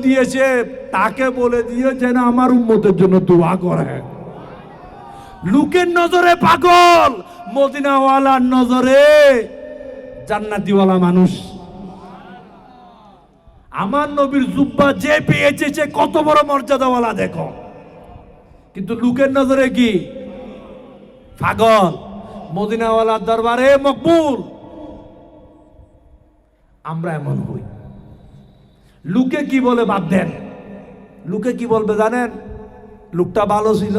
দিয়েছে, তাকে বলে দিয়ে যেন আমার উম্মতের জন্য দোয়া করে। লোকের নজরে পাগল, মদিনাওয়ালার নজরে জান্নাতিওয়ালা মানুষ। আমার নবীর জুব্বা যে পেয়েছে সে কত বড় মর্যাদাওয়ালা দেখো, কিন্তু লোকের নজরে কি পাগল। মদিনাওয়ালার দরবারে মকবুল। আমরা এমন হই, লোকে কি বলে বাদ দেন। লোকে কি বলবে জানেন? লোকটা ভালো ছিল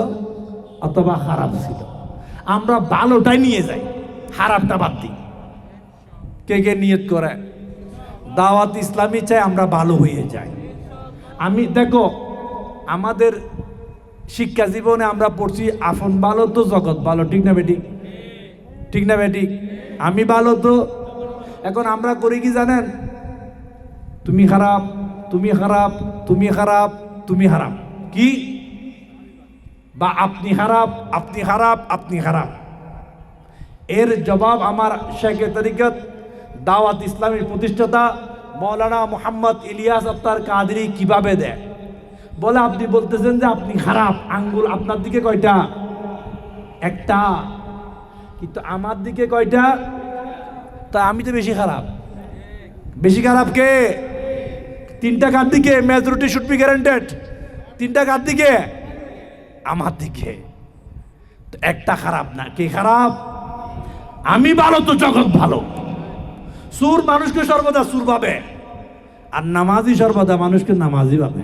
অথবা খারাপ ছিল, আমরা ভালোটাই নিয়ে যাই, খারাপটা বাদ দিই। কে কে নিয়ত করে দাওয়াত ইসলামী চাই আমরা ভালো হয়ে যাই। আমি দেখো, আমাদের শিক্ষা জীবনে আমরা পড়ছি আপন ভালো তো জগৎ ভালো, ঠিক না বেটি? ঠিক না বেটি? আমি ভালো তো। এখন আমরা করি কি জানেন? তুমি খারাপ, তুমি খারাপ, তুমি খারাপ, তুমি খারাপ, কি বা আপনি খারাপ, আপনি খারাপ, আপনি খারাপ। এর জবাব আমার শেখে তরিকত দাওয়াত ইসলামের প্রতিষ্ঠাতা মৌলানা মোহাম্মদ ইলিয়াস আফতার কাদরি কিভাবে দেয়। বলে আপনি বলতেছেন যে আপনি খারাপ, আঙ্গুল আপনার দিকে কয়টা? একটা। কিন্তু আমার দিকে কয়টা? তা আমি তো বেশি খারাপ। বেশি খারাপ কে? তিনটা কার দিকে? Majority should be guaranteed. তিনটা কার দিকে? আমার দিকে। তো একটা খারাপ না, কে খারাপ? আমি ভালো তো জগৎ ভালো। সুর মানুষকে সর্বদা সুর পাবে, আর নামাজি সর্বদা মানুষকে নামাজি পাবে।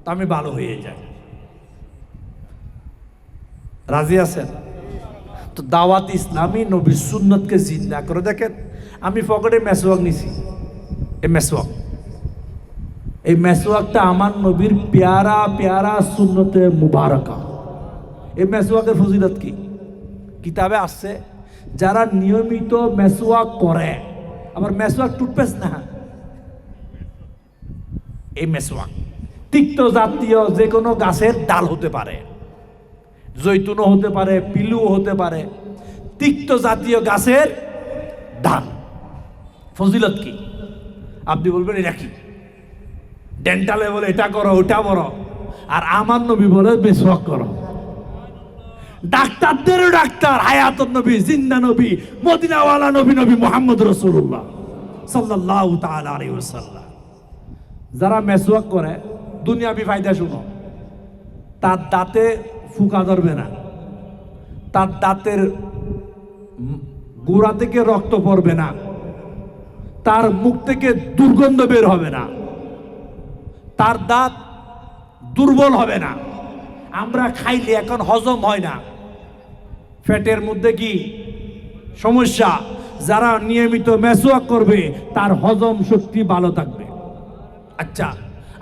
তো আমি ভালো হয়ে যাই। রাজি আছেন? তো দাওয়াত ইসলামী নবীর সুন্নতকে জিন্দা করে দেখেন। আমি পকেটে মেসওয়াক নিছি, এই মেসওয়াকটা আমার নবীর প্যারা প্যারা সুন্নতে মুবারকা। এই মেসওয়াকের ফজিলত কি? কিতাবে আসছে, যারা নিয়মিত মেসওয়াক করে, আবার মেসওয়াক টুথপেস্ট না, এই মেসওয়াক তিক্ত জাতীয় যে কোনো গাছের ডাল হতে পারে, জৈতুনও হতে পারে, পিলুও হতে পারে, তিক্ত জাতীয় গাছের ডাল। ফজিলত কি? আপনি বলবেন এটা কি? ডেন্টালে বলে এটা করো ওটা করো, আর আমার নবী বলে মেসওয়াক করো। ডাক্তারদেরও ডাক্তার, হায়াতুন নবী, জিন্দা নবী, মদিনাওয়ালা নবী, নবী মুহাম্মদ রাসূলুল্লাহ সাল্লাল্লাহু তাআলা আলাইহি ওয়াসাল্লাম। যারা মেসওয়াক করে, দুনিয়াবি ফায়দা শুনো, তার দাঁতে ফুকা ধরবে না, তার দাঁতের গোড়া থেকে রক্ত পড়বে না, তার মুখ থেকে দুর্গন্ধ বের হবে না, তার দাঁত দুর্বল হবে না। আমরা খাইলে এখন হজম হয় না, পেটের মধ্যে কি সমস্যা। যারা নিয়মিত মেসওয়াক করবে তার হজম শক্তি ভালো থাকবে। আচ্ছা,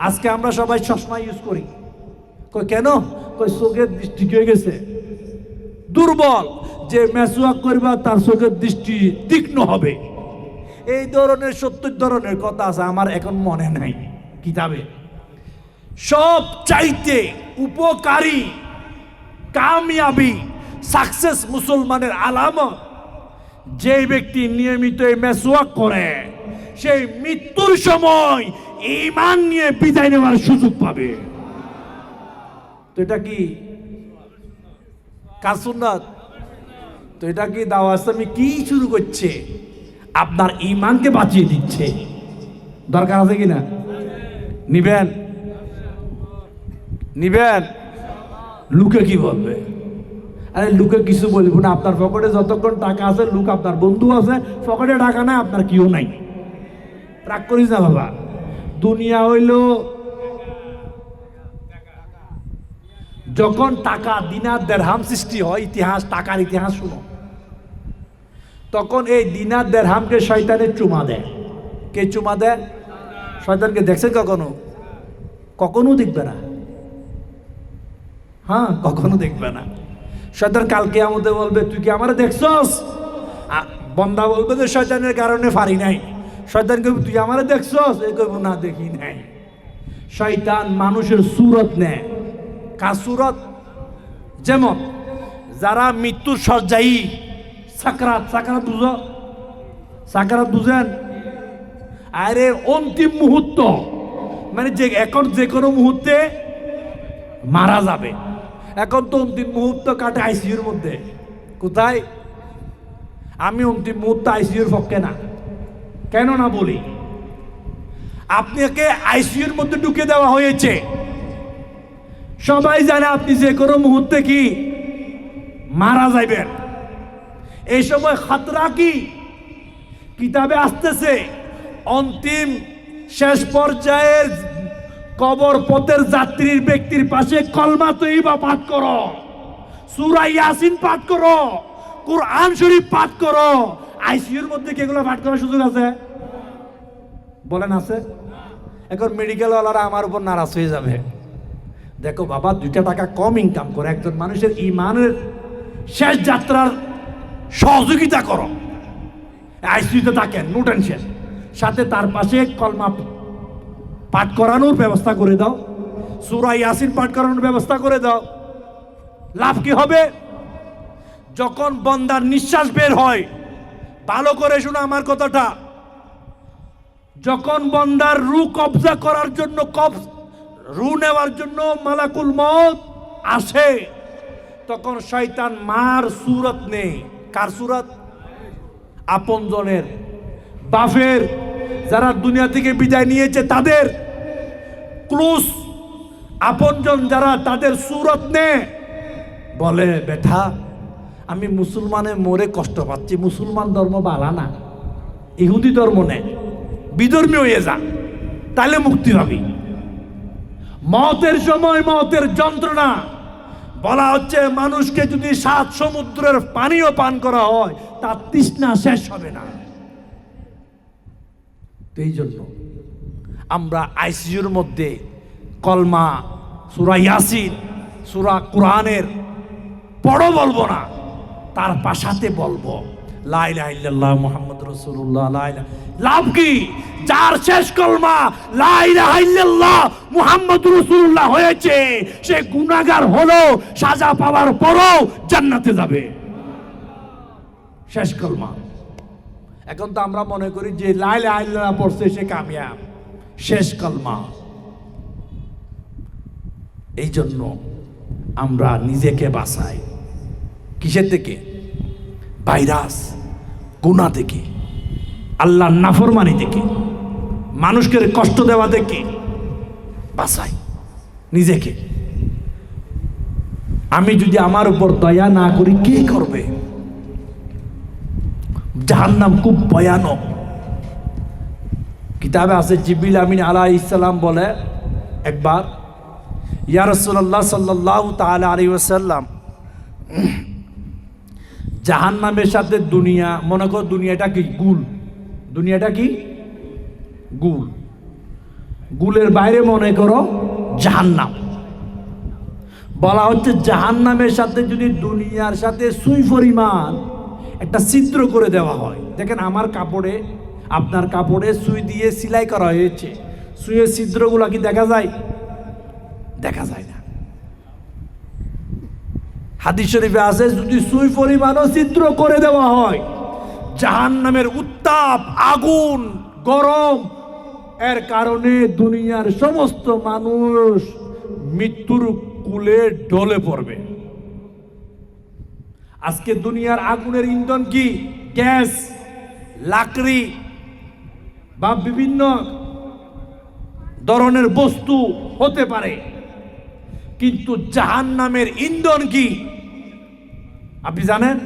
আজকে আমরা সবাই চশমা ইউজ করি, কই কেন? কই চোখের দৃষ্টি হয়ে গেছে দুর্বল, যে মেসওয়াক করবা তার চোখের দৃষ্টি তীক্ষ্ণ হবে। এই ধরনের 70 ধরনের কথা আছে, আমার এখন মনে নাই কিতাবে। সব চাইতে উপকারী কামিয়াবি সাকসেস মুসলমানের আলামত, যে ব্যক্তি নিয়মিত মেসওয়াক করে সেই মৃত্যুর সময় ঈমান নিয়ে বিদায় নেওয়ার সুযোগ পাবে। তো এটা কি কাজ সুন্নাত? তো এটা কি দাওয়াত ইসলামী কি শুরু করছে? আপনার ঈমানকে বাঁচিয়ে দিচ্ছে। দরকার আছে কিনা? নিবেন? নিবেন? লোকে কি বলবে? আরে লোকে কিছু বলবো না, আপনার পকেটে যতক্ষণ টাকা আছে, লোক আপনার বন্ধু আছে, পকেটে টাকা নাই, আপনার কেউ নাই। রাগ করিস না বাবা। দুনিয়া হইল, যখন টাকা দিনার দেড়হাম সৃষ্টি হয়, ইতিহাস, টাকার ইতিহাস শুনো, তখন এই দিনার দেড়হামকে শয়তানের চুমা দেয়। কে চুমা দেয়? শয়তানকে দেখছেন কখনো? কখনো দেখবে না। হ্যাঁ, কখনো দেখবে না। শয়তান কালকে আমাদের বলবে তুই কি আমারে দেখছস? বন্দা বলবে যে শয়তানের কারণে পারি নাই। শয়তান কইবে তুই আমারে দেখছস? এ কইব না, দেখি নাই। শয়তান মানুষের সুরত নেয়। কার সুরত? যেমন যারা মৃত্যুর শয্যায়ী, সাকরাত, সাকরাত বুঝো? সাকরাত বুঝেন? আরে অন্তিম মুহূর্ত, মানে যে এখন যে কোনো মুহূর্তে মারা যাবে। এখন তো অন্তিম মুহূর্ত কাটে আইসিইউর মধ্যে। কোথায়? আমি অন্তিম মুহূর্ত আইসিইউর পক্ষে না। কেন না বলি, আপনাকে আইসিইউর মধ্যে ঢুকে দেওয়া হয়েছে, সবাই জানে আপনি যে কোনো মুহূর্তে কি মারা যাইবেন। এই সময় খাতরা কি কিতাবে আসতেছে, অন্তিম শেষ পর্যায়ের কবর পথের যাত্রীর ব্যক্তির পাশে কলমা তৈবা পাঠ করো, সূরা ইয়াসিন পাঠ করো, কুরআন শরীফ পাঠ করো। আইসিইউর মধ্যে কি এগুলো পাঠ করার সুযোগ আছে? বলেন আছে? এখন মেডিকেল ওয়ালারা আমার উপর নারাজ হয়ে যাবে। দেখো বাবা, 2 টাকা কম ইনকাম করে একজন মানুষের ইমানের শেষ যাত্রার সহযোগিতা করো, আইসিইউতে থাকেন, নো টেনশন, সাথে তার পাশে কলমা পাঠ করানোর ব্যবস্থা করে দাও, সূরা ইয়াসিন পাঠ করানোর ব্যবস্থা করে দাও। লাভ কি হবে? যখন বান্দার নিঃশ্বাস বের হয়, ভালো করে শোনো আমার কথাটা, যখন বান্দার রূহ কবজা করার জন্য রূহ নেওয়ার জন্য মালাকুল মউত আসে, তখন শয়তান মার সুরত নেই। কার সুরত? আপনজনের, বাপের, যারা দুনিয়া থেকে বিদায় নিয়েছে তাদের ক্লোজ আপনজন যারা, তাদের সুরত নে। বলে বেটা আমি মুসলমানে মরে কষ্ট পাচ্ছি, মুসলমান ধর্ম বালা না, ইহুদি ধর্ম নে, বিধর্মী হয়ে যা, তাহলে মুক্তি পাবি। মওতের সময় মওতের যন্ত্রণা, বলা হচ্ছে মানুষকে যদি 7 সমুদ্রের পানিও পান করা হয় তার তৃষ্ণা শেষ হবে না। এই জন্য আমরা আইসিইউর মধ্যে কলমা, সূরা ইয়াসিন, সূরা কুরআনের পড়ো বলবো না, তার পাশাতে বলবো লা ইলাহা ইল্লাল্লাহ মুহাম্মাদুর রাসূলুল্লাহ। লা ইলাহা, লাভ কি? যার শেষ কলমা লা ইলাহা ইল্লাল্লাহ মুহাম্মাদুর রাসূলুল্লাহ হয়েছে, সে গুনাহগার হলো, সাজা পাওয়ার পরও জান্নাতে যাবে। শেষ কলমা। এখন তো আমরা মনে করি যে লা ইলাহা ইল্লাল্লাহ পড়ছে সে কামিয়াব, শেষ কলমা। এই জন্য আমরা নিজেকে বাঁচাই কিসের থেকে? ভাইরাস, গুনাহ থেকে, আল্লাহর নাফরমানি থেকে, মানুষকে কষ্ট দেওয়া থেকে বাঁচাই নিজেকে। আমি যদি আমার উপর দয়া না করি কে করবে? জাহান্নাম খুব ভয়ানক। কিতাবে আছে জিবরিল আমিন আলাইহিস সালাম বলে একবার, ইয়া রাসূলুল্লাহ সাল্লাল্লাহু তাআলা আলাইহি ওয়াসাল্লাম, জাহান্নামের সাথে দুনিয়া, মনে করো দুনিয়াটা কি গুল, দুনিয়াটা কি গুল, গুলের বাইরে মনে করো জাহান্নাম। বলা হচ্ছে জাহান্নামের সাথে যদি দুনিয়ার সাথে সুই পরিমাণ একটা ছিদ্র করে দেওয়া হয়, দেখেন আমার কাপড়ে, আপনার কাপড়ে সুই দিয়ে সেলাই করা হয়েছে, সুইয়ের ছিদ্রগুলো কি দেখা যায়? দেখা যায় না। হাদিস শরীফে আছে যদি সুই পরিমাণও ছিদ্র করে দেওয়া হয়, জাহান্নামের উত্তাপ, আগুন, গরম এর কারণে দুনিয়ার সমস্ত মানুষ মৃত্যুর কুলে ঢলে পড়বে। আজকে দুনিয়ার আগুনের ইন্ধন কি? গ্যাস, লাকড়ি বা বিভিন্ন ধরনের বস্তু হতে পারে, কিন্তু জাহান্নামের ইন্ধন কি আপনি জানেন?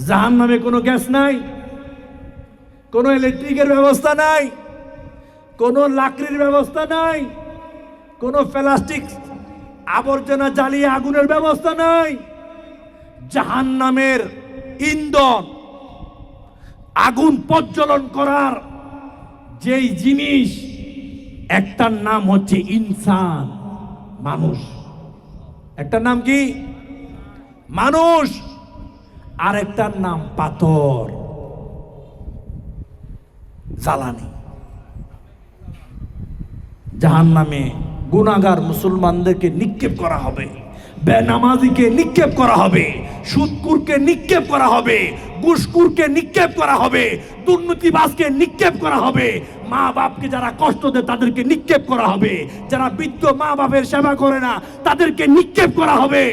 জাহান্নামে কোনো গ্যাস নাই, কোনো ইলেকট্রিকের ব্যবস্থা নাই, কোনো লাকড়ির ব্যবস্থা নাই, কোনো প্লাস্টিক আবর্জনা জ্বালিয়ে আগুনের ব্যবস্থা নাই। জাহান্নামের ইন্ধন, আগুন প্রজ্বলন করার যেই জিনিস, একটার নাম হচ্ছে ইনসান, মানুষ। একটার নাম কি? মানুষ। আর একটার নাম পাথর, জ্বালানি। জাহান্নামে গুনাহগার মুসলমানদেরকে নিক্ষেপ করা হবে, বেনামাজিকে নিক্ষেপ করা হবে, সুদখোরকে নিক্ষেপ করা হবে, ঘুষখোরকে নিক্ষেপ করা হবে, দুর্নীতিবাজকে নিক্ষেপ করা হবে, মা বাপকে যারা কষ্ট দেয় তাদেরকে নিক্ষেপ করা হবে, যারা বৃদ্ধ মা বাপের সেবা করে না তাদেরকে নিক্ষেপ করা হবে,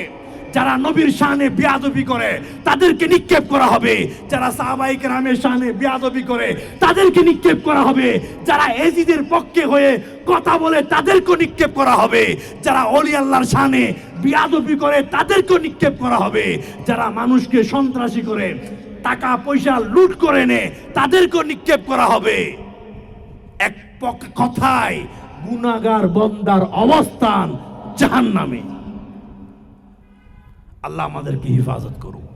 যারা নবীর শানে বেয়াদবি করে তাদেরকে নিক্ষেপ করা হবে, যারা সাহাবায়ে কেরামের শানে বেয়াদবি করে তাদেরকে নিক্ষেপ করা হবে, যারা এজিদের পক্ষে হয়ে কথা বলে তাদেরকে নিক্ষেপ করা হবে, যারা ওলি আল্লাহর শানে বেয়াদবি করে তাদেরকে নিক্ষেপ করা হবে, যারা মানুষকে সন্ত্রাসী করে টাকা পয়সা লুট করে নেয় তাদেরকে নিক্ষেপ করা হবে। এক কথায় গুনাহগার বান্দার অবস্থান জাহান্নামে। আল্লাহ আমাদেরকে হেফাজত করুন।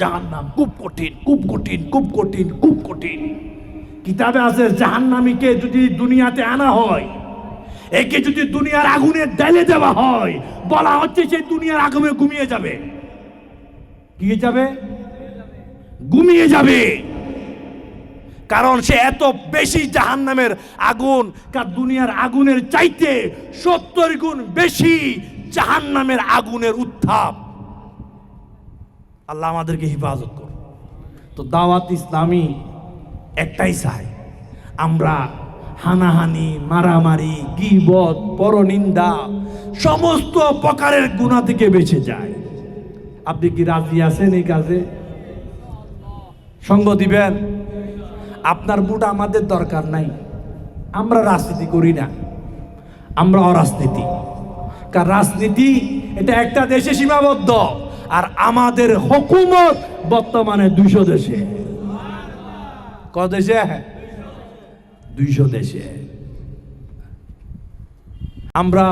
জাহান্নাম খুব কঠিন, খুব কঠিন, খুব কঠিন, খুব কঠিন। কিতাবে আছে জাহান্নামীকে যদি দুনিয়াতে আনা হয়, একে যদি দুনিয়ার আগুনে ঢেলে দেওয়া হয়, বলা হচ্ছে সেই দুনিয়ার আগুনে ঘুমিয়ে যাবে। কি যাবে? ঘুমিয়ে যাবে। কারণ সে এত বেশি জাহান্নামের আগুন, দুনিয়ার আগুনের চাইতে 70 গুণ বেশি জাহান্নামের আগুনের উত্তাপ। আল্লাহ আমাদেরকে হেফাজত করুন। তো দাওয়াত ইসলামী একটাই চাই, আমরা হানাহানি, মারামারি, গীবত, পরনিন্দা সমস্ত প্রকারের গুনাহ থেকে বেঁচে যাই। আপনি কি রাজি আছেন এই কাজে? সঙ্গ দিবেন? আপনার ভোট আমাদের দরকার নাই, আমরা রাজনীতি করি না, আমরা অরাজনীতি। কারণ রাজনীতি এটা একটা দেশে সীমাবদ্ধ, আর আমাদের হুকুমত বর্তমানে 200 দেশে। কত দেশে? 200 দেশে। আমরা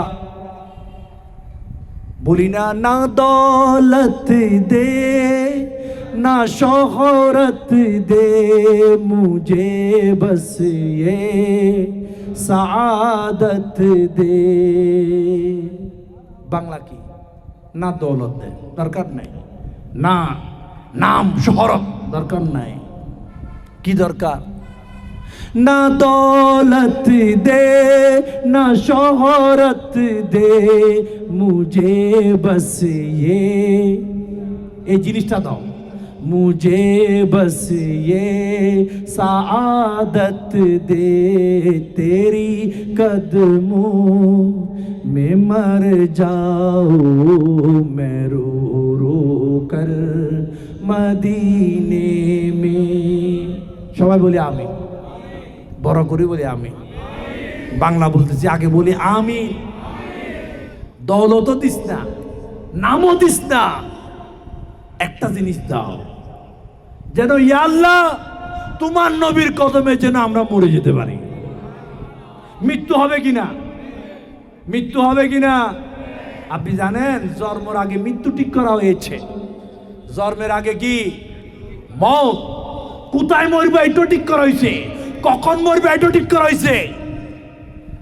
বলি না, না দৌলত দে না শোহরত দে মুঝে বস ये সাআদত দে। বাংলা কি? না দৌলত দে, দরকার নাই, না নাম শহরত দরকার নাই। কি দরকার? না দৌলত দে না শোহরত দে মুঝে বস ये, এই জিনিসটা দাও। मुझे बस ये सादत दे तेरी कदमों में मर जाऊं मैं रो रो कर मदीने में। সবাই বলি আমি, বড় করে বলি আমি। বাংলা বলতেছি, আগে বলি আমি। দৌলত দিস না, নামও দিস না, একটা জিনিস দাও, যেন ইয়া আল্লাহ তোমার নবীর কদমে যেন আমরা মরে যেতে পারি। মৃত্যু হবে কিনা? মৃত্যু হবে কিনা? আপনি জানেন জন্মের আগে মৃত্যু ঠিক করা হয়েছে। জন্মের আগে কি মওত, কোথায় মরবে এটা ঠিক করা হয়েছে, কখন মরবে এটা ঠিক করা হয়েছে।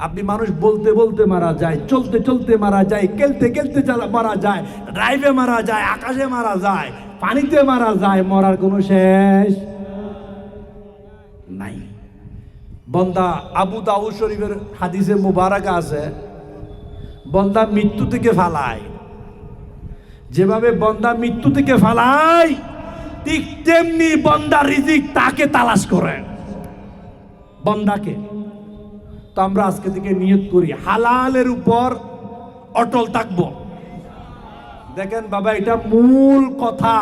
আপনি মানুষ বলতে বলতে মারা যায়, চলতে চলতে মারা যায়, খেলতে খেলতে মারা যায়, ড্রাইভে মারা যায়, আকাশে মারা যায়, পানিতে মারা যায়, মরার কোনো শেষ নাই। বন্দা আবু দাউদ শরীফের হাদিসে মুবারক আছে, বন্দা মৃত্যু থেকে ফালায়, যেভাবে বন্দা মৃত্যু থেকে ফালায় ঠিক তেমনি বন্দা রিজিক তাকে তালাশ করে, বন্দাকে। তো আমরা আজকে থেকে নিয়ত করি হালালের উপর অটল থাকবো। দেখেন বাবা, এটা মূল কথা।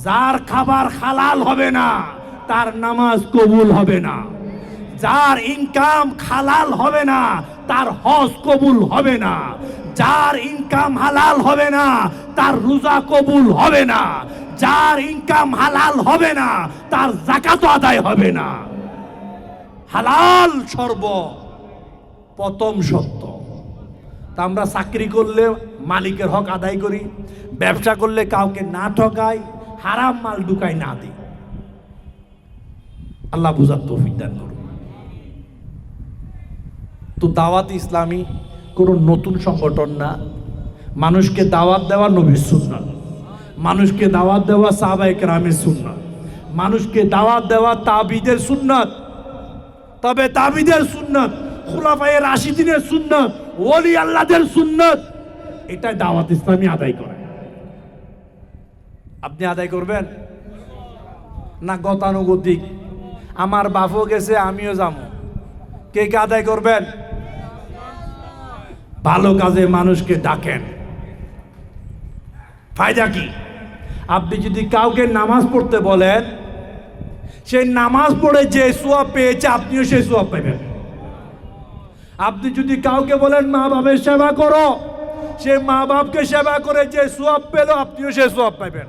যার খাবার হালাল হবে না তার নামাজ কবুল হবে না, যার ইনকাম হালাল হবে না তার হজ কবুল হবে না, যার ইনকাম হালাল হবে না তার রোজা কবুল হবে না, যার ইনকাম হালাল হবে না তার যাকাত আদায় হবে না। হালাল সর্ব প্রথম সত্য। তা আমরা চাকরি করলে মালিকের হক আদায় করি, ব্যবসা করলে কাউকে না ঠকাই, হারাম মাল ঢুকাই না দিই। আল্লাহ বুঝার তৌফিক দান করুন। তো দাওয়াত ইসলামী কোনো নতুন সংগঠন না। মানুষকে দাওয়াত দেওয়া নবীর সুন্নাত, মানুষকে দাওয়াত দেওয়া সাহাবায়ে কেরামের সুন্নাত, মানুষকে দাওয়াত দেওয়া তাবিদের সুন্নাত। তবে তাবিদের সুন্নাত, খুলাফায়ে রাশিদিনের সুন্নাত, ওলি আল্লাহদের সুন্নাত, এটা দাওয়াত ইসলামী আদায় করে। আপনি আদায় করবেন না গতানুগতিক? আমার বাপও গেছে, আমিও যাবো। কে কে আদায় করবেন? ভালো কাজে মানুষকে ডাকেন। ফায়দা কি? আপনি যদি কাউকে নামাজ পড়তে বলেন, সেই নামাজ পড়ে যে সোয়াব পেয়েছে আপনিও সেই সোয়াব পাবেন। আপনি যদি কাউকে বলেন মা বাবার সেবা করো, সে মা বাপকে সেবা করে যে সোয়াব পেল আপনিও সেই সোয়াব পাবেন।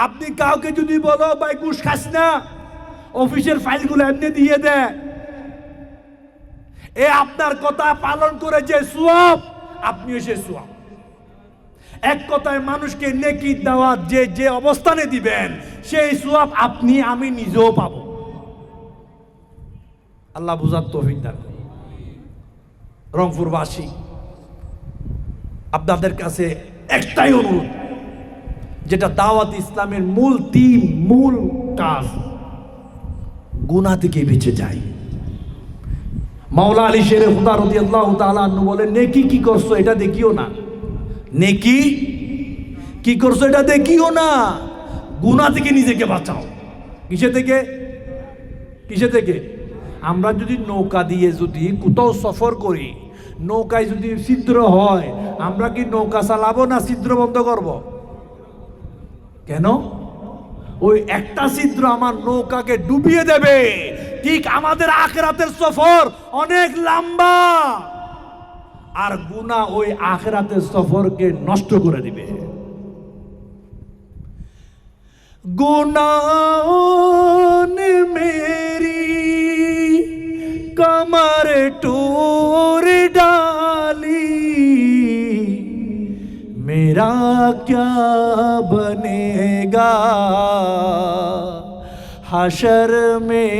আপনি কাউকে যদি বলো ভাই ঘুষ খাস না, অফিসের ফাইলগুলো এমনি দিয়ে দেয়, এ আপনার কথা পালন করে যে সোয়াব আপনিও সেই সোয়াব। এক কথায় মানুষকে নেকি দাওয়াত যে যে অবস্থানে দিবেন সেই সোয়াব আপনি আমি নিজেও পাবো। আল্লাহ বুঝার তৌফিক দান করুন। রংপুরবাসী, আপনাদের কাছে একটাই অনুরোধ, যেটা দাওয়াত ইসলামের মূল থিম, মূল কাজ, গুনাহ থেকে বেঁচে যায়। মাওলা আলী শেরে খুদা রাদিয়াল্লাহু তাআলা আনহু বলেন, নেকি কি করছো এটা দেখিও না, নেকি কি করছো এটা দেখিও না, গুনাহ থেকে নিজেকে বাঁচাও। কিসে থেকে? কিসে থেকে? আমরা যদি নৌকা দিয়ে যদি কোথাও সফর করি, নৌকায় যদি ছিদ্র হয়, আমরা কি নৌকা চালাবো না ছিদ্র বন্ধ করব? কেন? ওই একটা ছিদ্র আমার নৌকাকে ডুবিয়ে দেবে। ঠিক আমাদের আখিরাতের সফর অনেক লম্বা, আর গুনাহ ওই আখিরাতের সফরকে নষ্ট করে দিবে। गुनाहों ने मेरी कमर टूर डाली, मेरा क्या बनेगा हशर में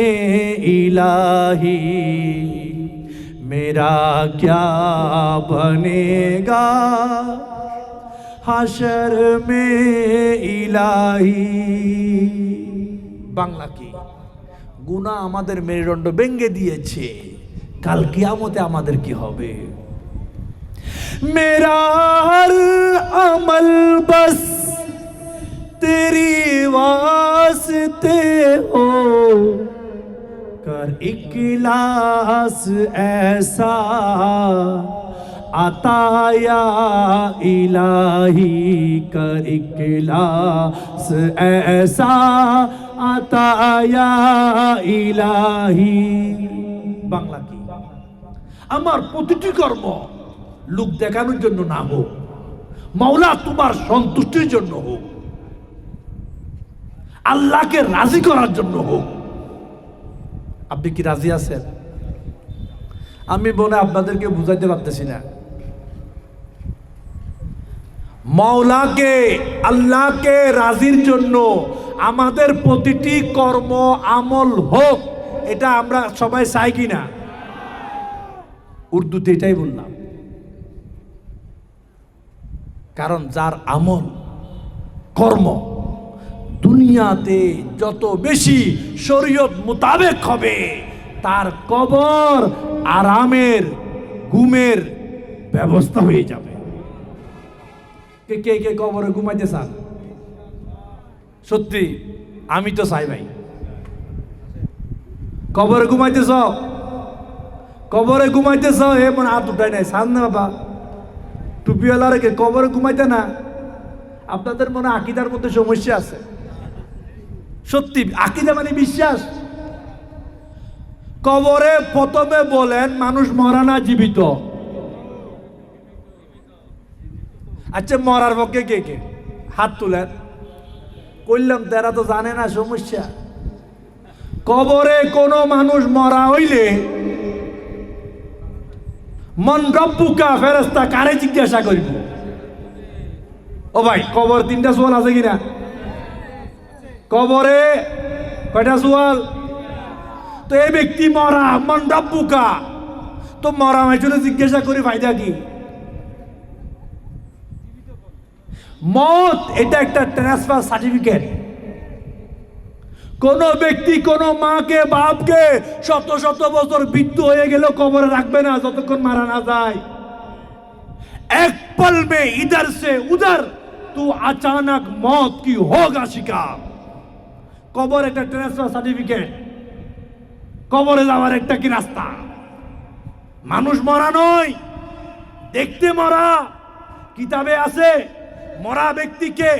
इलाही, मेरा क्या बनेगा হাশর মে ইলাহি। বাংলা কি? গুনাহ আমাদের মেরুদণ্ড ভেঙে দিয়েছে, কাল কিয়ামতে আমাদের কি হবে? মেরা হর আমল বস তেরি ওয়াসতে হো, কর ইখলাস ऐसा আতায়া ইলাহি, কর ইখলাস ऐसा আতায়া ইলাহি। বাংলা কি? আমার প্রতিটি কর্ম লোক দেখানোর জন্য না হোক, মাওলা তোমার সন্তুষ্টির জন্য হোক, আল্লাহকে রাজি করার জন্য হোক। আপনি কি রাজি আছেন? আমি বলে আপনাদেরকে বুঝাইতে পারতেছি না। মাওলাকে, আল্লাহকে রাজির জন্য আমাদের প্রতিটি কর্ম আমল হোক, এটা আমরা সবাই চাই কিনা? উর্দুতে এটাই বললাম। কারণ যার আমল কর্ম দুনিয়াতে যত বেশি শরীয়ত মোতাবেক হবে, তার কবর আরামের ঘুমের ব্যবস্থা হয়ে যাবে। কে কে কে কবরে ঘুমাইতে চান? সত্যি? আমি তো চাই ভাই। কবরে ঘুমাইতেছ? কবরে ঘুমাইতেছ? এ মনে হাত উঠাই নাই, চান না বাবা। টুপিওয়ালা রেখে কবরে ঘুমাইতে না? আপনাদের মনে আকীদার মধ্যে সমস্যা আছে। সত্যি, আকীদা মানে বিশ্বাস। কবরে প্রথমে বলেন মানুষ মরা না জীবিত? আচ্ছা, মরার পক্ষে কে কে হাত তুলেন? কইলাম তারা তো জানে না সমস্যা। কবরে কোনো মানুষ মরা হইলে মন রব্বুকা ফেরেশতা কারে জিজ্ঞাসা করিব? ও ভাই, কবর তিনটা সোয়াল আছে কিনা? কবরে কয়টা সোয়াল? তো এই ব্যক্তি মরা, মন রব্বুকা, তো মরা মাইজনে জিজ্ঞাসা করি ফায়দা কি? মত এটা একটা ট্রান্সফার সার্টিফিকেট। কোন ব্যক্তি কোন মাকে বাপকে শত শত বছর বৃদ্ধ হয়ে গেল কবরে রাখবে না যতক্ষণ মারা না যায়। এক পল মে ইধার সে উধার तू अचानक मौत की होगा शिकार। কবর একটা ট্রান্সফার সার্টিফিকেট, কবরে যাওয়ার একটা কি রাস্তা? মানুষ মরা নয়, দেখতে মরা। কিতাবে আছে মরা ব্যক্তিকে,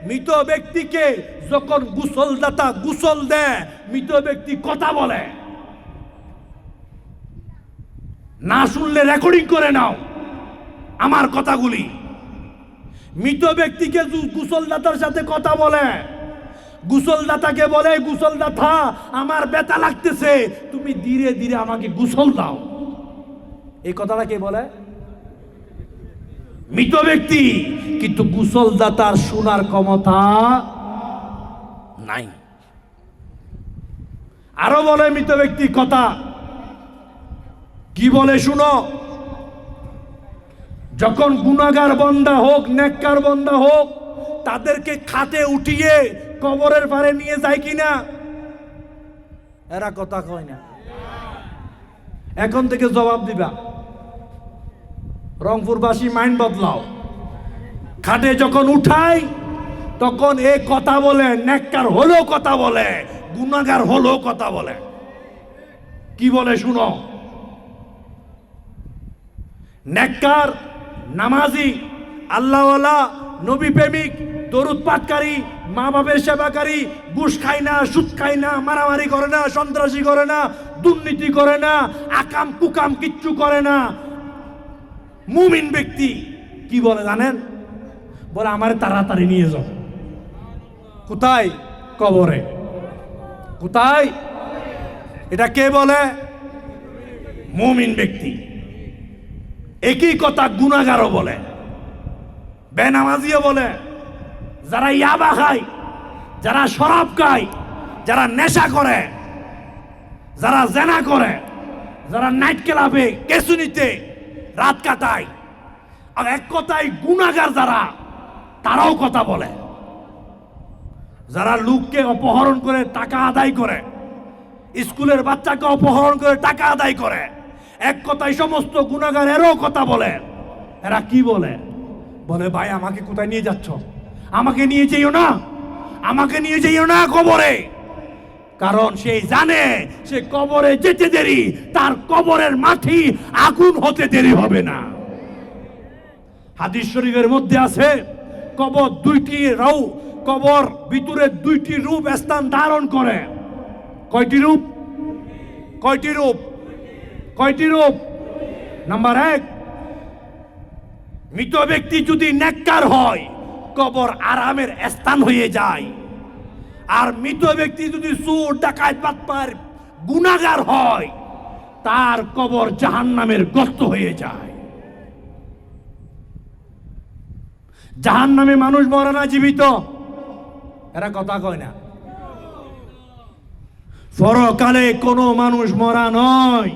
মৃত ব্যক্তিকে যখন গোসলদাতা গোসল দেয়, মৃত ব্যক্তি কথা বলে। না শুনলে রেকর্ডিং করে নাও আমার কথাগুলি। মৃত ব্যক্তিকে গোসলদাতার সাথে কথা বলে, গোসলদাতাকে বলে, গোসলদাতা আমার ব্যথা লাগতেছে, তুমি ধীরে ধীরে আমাকে গোসল দাও। এই কথাটা কে বলে? মৃত ব্যক্তি। কিন্তু গোসলদাতার শোনার ক্ষমতা নাই। আরো বলে মৃত ব্যক্তি কথা, কি বলে শুনো। যখন গুনাহগার বান্দা হোক, নেককার বান্দা হোক, তাদেরকে খাটে উঠিয়ে কবরের পারে নিয়ে যায় কিনা? এরা কথা কয় না। এখন থেকে জবাব দিবা। রংপুরবাসী মাইন্ড বদলাও। খাটে যখন উঠাই তখন এ কথা বলে, নেককার হলেও কথা বলে, গুনাহগার হলেও কথা বলে। কি বলে শুনো। নেককার, নামাজি, আল্লাহওয়ালা, নবী প্রেমিক, দরুদ পাঠকারী, মা বাপের সেবাকারী, ঘুষ খায় না, সুদ খায় না, মারামারি করে না, সন্ত্রাসী করে না, দুর্নীতি করে না, আকাম কুকাম কিচ্ছু করে না। মুমিন ব্যক্তি কি বলে জানেন? বলে আমারে তাড়াতাড়ি নিয়ে যাও। কোথায়? কবরে। কোথায়? এটা কে বলে? মুমিন ব্যক্তি। একই কথা গুনাহগারও বলে, বেনামাজিও বলে। যারা ইয়াবা খায়, যারা শরাব খায়, যারা নেশা করে, যারা জেনা করে, যারা নাইট ক্লাবে কেসুনিতে রাত কাটায়, আর এক কথায় গুনাহগার যারা, তারাও কথা বলে। যারা লোককে অপহরণ করে টাকা আদায় করে, স্কুলের বাচ্চাকে অপহরণ করে টাকা আদায় করে, এক কথায় সমস্ত গুনাহগার এরও কথা বলে। এরা কি বলে? বলে ভাই আমাকে কোথায় নিয়ে যাচ্ছ? আমাকে নিয়ে যেও না, আমাকে নিয়ে যেও না কবরে। কারণ সে জানে সে কবরে যেতে দেরি, তার কবরের মাটি আগুন হতে দেরি হবে না। হাদিস শরীফের মধ্যে আছে কবর দুইটি রাউ, কবর ভিতরে দুইটি রূপ স্থান ধারণ করে। কয়টি রূপ? কয়টি রূপ? কয়টি রূপ? নাম্বার 1, মৃত ব্যক্তি যদি নেককার হয় কবর আরামের স্থান হয়ে যায়। আর মৃত ব্যক্তি যদি চোর ডাকাত বাটপার গুনাহগার হয় তার কবর জাহান্নামের গর্ত হয়ে যায়। জাহান্নামে মানুষ মরে না, জীবিত। এরা কথা কয় না। পরকালে কোনো মানুষ মরা নয়,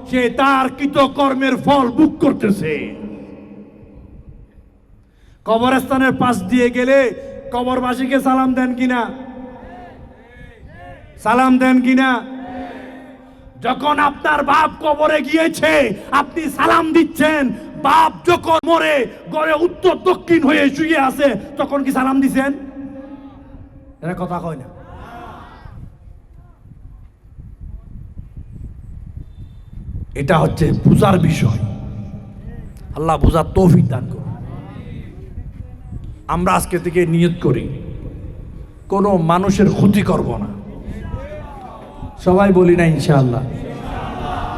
সে তার কৃতকর্মের ফল ভোগ করতেছে। কবরস্থানের পাশ দিয়ে গেলে কবরবাসীকে সালাম দেন কিনা? সালাম দেন কিনা? যখন আপনার বাপ কবরে গিয়েছে আপনি সালাম দিচ্ছেন। বাপ যখন মরে ঘরে উত্তর দক্ষিণ হয়ে শুয়ে আছে তখন কি সালাম দিছেন? এরা কথা কয় না। এটা হচ্ছে বুঝার বিষয়। আল্লাহ বুঝার তৌফিক দান করুন। আমরা আজকে থেকে নিয়ত করি কোনো মানুষের ক্ষতি করব না। সবাই বলি না ইনশাআল্লাহ?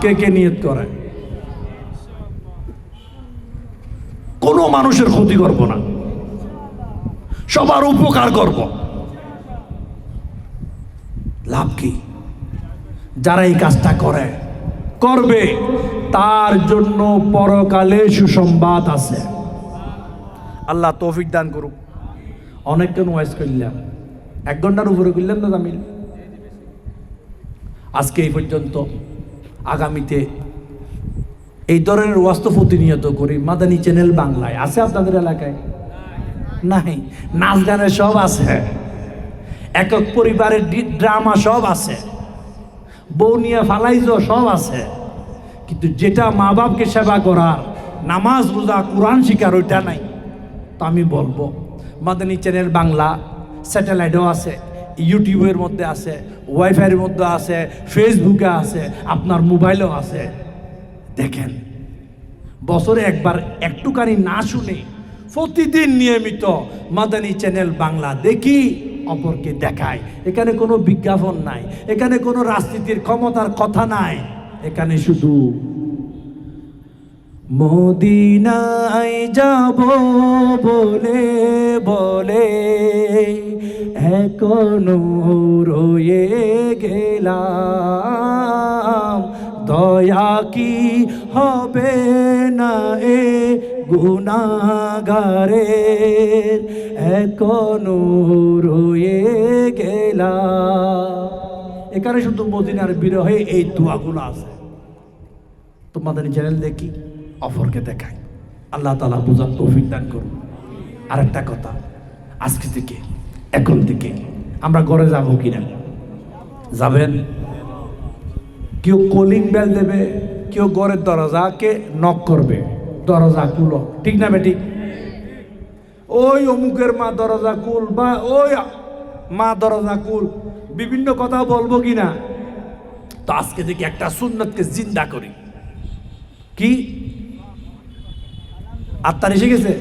কে কে নিয়ত করে? কোনো মানুষের ক্ষতি করব না, সবার উপকার করব। লাভ কি? যারা এই কাজটা করবে তার জন্য পরকালে সুসংবাদ আছে। আল্লাহ তৌফিক দান করুক। অনেকক্ষণ ওয়াজ করলাম, 1 ঘন্টার উপরে করলাম না জামিল। আজকে এই পর্যন্ত। আগামীতে এই ধরনের ওয়াজ তো প্রতিনিয়ত করি। মাদানী চ্যানেল বাংলায় আছে আপনাদের এলাকায়? নাই। নাচ গানের সব আছে, একক পরিবারের ড্রামা সব আছে, বউ নিয়ে ফালাইজ সব আছে। কিন্তু যেটা মা বাপকে সেবা করার, নামাজ রোজা কোরআন শিকার, ওইটা নাই। তো আমি বলবো মাদানী চ্যানেল বাংলা স্যাটেলাইটও আছে, ইউটিউবের মধ্যে আছে, ওয়াইফাইয়ের মধ্যে আছে, ফেসবুকে আছে, আপনার মোবাইলেও আছে। দেখেন, বছরে একবার একটুখানি না শুনে প্রতিদিন নিয়মিত মাদানী চ্যানেল বাংলা দেখি, অপরকে দেখায়। এখানে কোনো বিজ্ঞাপন নাই, এখানে কোনো রাজনীতির ক্ষমতার কথা নাই, এখানে শুধু মদিনায় যাব বলে বলে এখনো রয়ে গেলাম, দয়া কি হবে না এ গুনাহগারের, এখনো রয়ে গেলাম। এখানে শুধু মদিনার বিরহে এই দোয়াগুলো আছে। তোমাদের চ্যানেল দেখি, অপরকে দেখাই। আল্লাহ তাআলা বুঝার তৌফিক দান করুন। আরেকটা কথা, আজকে থেকে এখন থেকে আমরা ঘরে যাব কিনা? যাবেন? কেউ কলিং বেল দেবে, কেউ ঘরের দরজাকে নক করবে, দরজা খুলো, ঠিক না বেঠিক? ওই অমুকের মা দরজা খুল, বা ওই মা দরজা খুল, বিভিন্ন কথা বলবো কিনা? তো আজকে থেকে একটা সুন্নতকে জিন্দা করি। কি আত্মার এসে গেছে?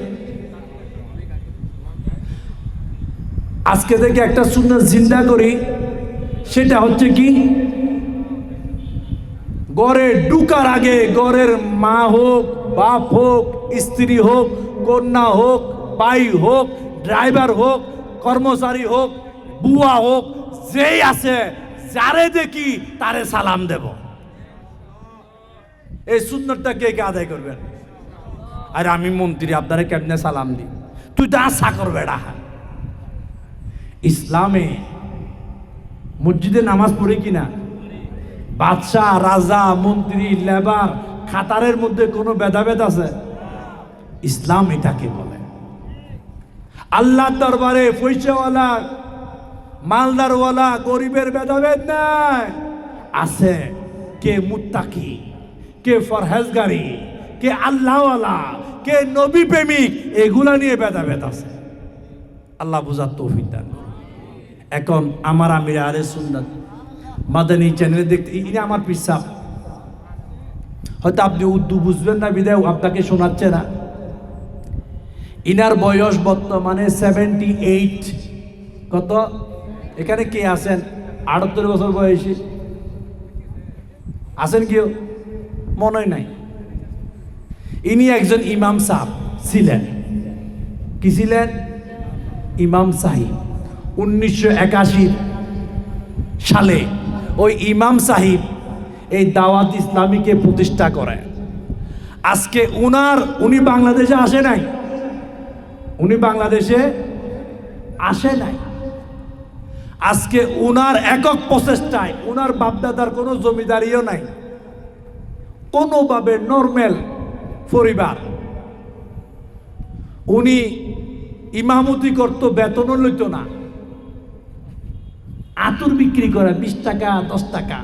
আজকে থেকে একটা সুন্নাত জিন্দা করি, সেটা হচ্ছে কি, ঘরে ঢুকার আগে ঘরের মা হোক, বাপ হোক, স্ত্রী হোক, কন্যা হোক, ভাই হোক, ড্রাইভার হোক, কর্মচারী হোক, বুয়া হোক, যেই আছে যারে দেখি তারে সালাম দেব। এই সুন্নতটা কে কে আদায় করবেন? আর আমি মন্ত্রী, আপনারা কেমনে সালাম দি? তুই তো আশা করবে না। ইসলামে মসজিদে নামাজ পড়ে কিনা, বাদশাহ, রাজা, মন্ত্রী, লেবার, খাতারের মধ্যে কোনো ভেদাভেদ আছে? ইসলাম এটাকে বলে। আল্লাহ দরবারে পয়সাওয়ালা, মালদারওয়ালা, গরিবের ভেদাভেদ নাই। আছে কে মুত্তাকি, কে ফরহেজগারি, কে আল্লাহওয়ালা, কে নবী প্রেমিক, এগুলা নিয়ে ভেদাভেদ আছে। আল্লাহ বুঝার তৌফিক দান। এখন আমার আমির আরে সুন্নাত মাদানী চ্যানেলে দেখতে, ইনি আমার পিসাব, হয়তো আপনি উর্দু বুঝবেন না বিদায় আপনাকে শোনাচ্ছে না। ইনার বয়স বর্তমানে 78। কত? এখানে কে আছেন 78 বছর বয়সী? আছেন কেউ? মনে নাই। ইনি একজন ইমাম সাহেব ছিলেন। কি ছিলেন? ইমাম সাহেব। 1981 সালে ওই ইমাম সাহেব এই দাওয়াত ইসলামীকে প্রতিষ্ঠা করে। আজকে উনি বাংলাদেশে আসে নাই, উনি বাংলাদেশে আসে নাই। আজকে উনার একক প্রচেষ্টায়, উনার বাপদাদার কোনো জমিদারিও নাই, কোনোভাবে নর্মাল পরিবার। উনি ইমামতি করত, বেতনও লইত না, আতর বিক্রি করে 20 টাকা 10 টাকা।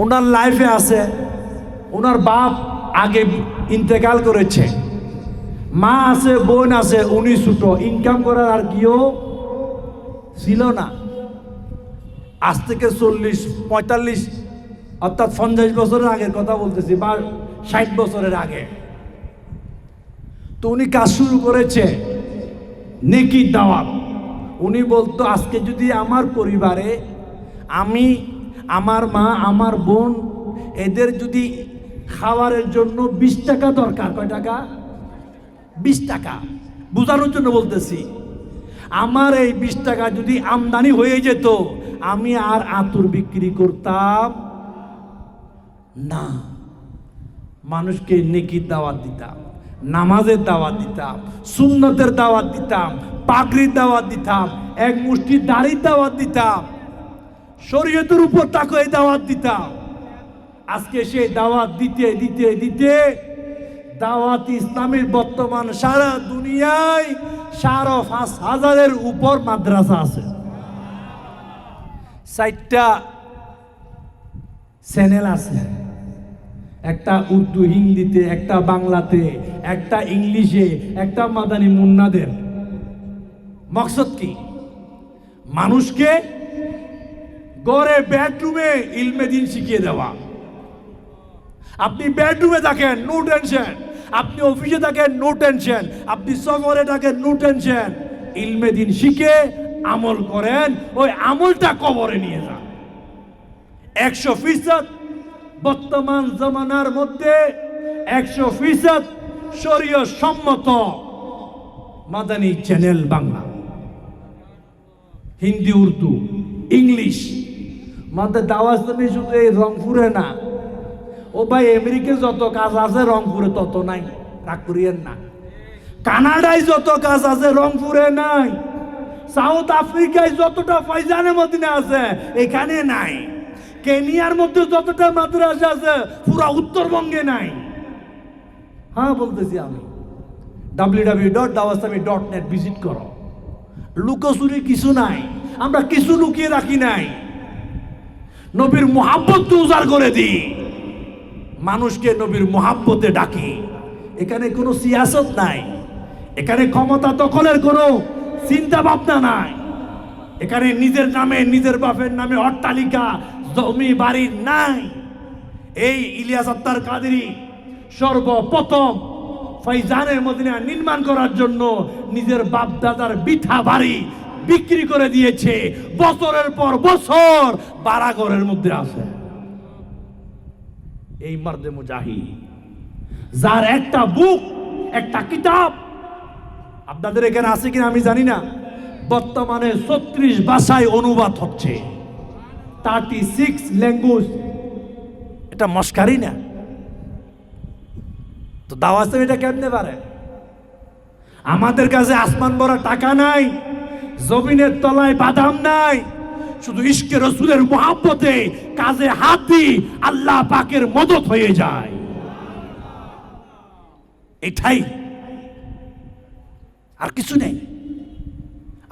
ওনার লাইফে আছে, ওনার বাপ আগে ইন্তেকাল করেছে, মা আছে, বোন আছে, উনি ছোট, ইনকাম করার আর কেউ ছিল না। আজ থেকে 40-45 অর্থাৎ 50 বছরের আগের কথা বলতেছি, বা 60 বছরের আগে। তো উনি কাজ শুরু করেছে নেকির দাওয়াত। উনি বলতো, আজকে যদি আমার পরিবারে আমি, আমার মা, আমার বোন, এদের যদি খাবারের জন্য 20 টাকা দরকার, কয় টাকা? 20 টাকা। বোঝানোর জন্য বলতেছি, আমার এই 20 টাকা যদি আমদানি হয়ে যেত, আমি আর আতর বিক্রি করতাম না, মানুষকে নেকির দাওয়াত দিতাম, নামাজের দাওয়াত দিতাম, সুন্নতের দাওয়াত দিতাম, পাগড়ির দাওয়াত দিতাম, এক মুষ্টি দাড়ির দাওয়াত দিতাম, শরীয়তের উপর তাকে দাওয়াত দিতাম। আজকে সেই দাওয়াত দিতে দিতে দিতে দাওয়াত ইসলামের বর্তমান সারা দুনিয়ায় 5,500-এর উপর মাদ্রাসা আছে। 4টা চ্যানেল আছে, একটা উর্দু হিন্দিতে, একটা বাংলাতে, একটা ইংলিশে, একটা মাদানী মুন্নাদের। মকসদ কি? মানুষকে ঘরে বেডরুমে ইলমে দিন শিখিয়ে দেওয়া। আপনি বেডরুমে থাকেন, নো টেনশন। আপনি অফিসে থাকেন, নো টেনশন। আপনি সফরে থাকেন, নো টেনশন। ইলমে দিন শিখে আমল করেন, ওই আমলটা কবরে নিয়ে যান। 100% বর্তমান জমানার মধ্যে 100% শরীয়ত সম্মত মাদানী চ্যানেল বাংলা, হিন্দি, উর্দু, ইংলিশ। মাদের দাওয়াত তুমি শুধু এই রংপুরে না, ও ভাই আমেরিকায় যত কাজ আছে রংপুরে তত নাই, রাগ করিয়েন না। কানাডায় যত কাজ আছে রংপুরে নাই। সাউথ আফ্রিকায় যতটা ফয়জানে মদিনা আছে এখানে নাই। কেনিয়ার মধ্যে যতটা মাদ্রাসা আছে পুরো উত্তরবঙ্গে নাই। হ্যাঁ বলতেছি আমি, www.dawasami.net ভিজিট করো। লুকোচুরি কিছু নাই, আমরা কিছু লুকিয়ে রাখি নাই। নবীর মুহাব্বত উজাড় করে দিই, মানুষকে নবীর মুহাব্বতে ডাকি। এখানে কোনো সিয়াসত নাই, এখানে ক্ষমতা দখলের কোনো চিন্তা ভাবনা নাই, এখানে নিজের নামে নিজের বাপের নামে অট্টালিকা জমি বাড়ি নাই। এই ইলিয়াস আত্তার কাদেরী সর্বপ্রথম ফয়জানে মদিনা নির্মাণ করার জন্য নিজের বাপ দাদার বিঠা বাড়ি বিক্রি করে দিয়েছে। বছরের পর বছর বারাঘরের মধ্যে আছে এই মার্দে মুজাহিদ, যার একটা বুক, একটা কিতাব আপনাদের এখানে আছে কিনা আমি জানি না, বর্তমানে 36 ভাষায় অনুবাদ হচ্ছে, 36 ল্যাঙ্গুয়েজ। এটা মস্কারি না তো? দাওয়াত এটা কেমনে পারে? আমাদের কাছে আসমান ভরা টাকা নাই, জমিনের তলায় বাদাম নাই, শুধু ইশকে রসুলের মুহাব্বতে কাজে হাত দিই, আল্লাহ পাকের মদত হয়ে যায়। এটাই, আর কিছু নেই।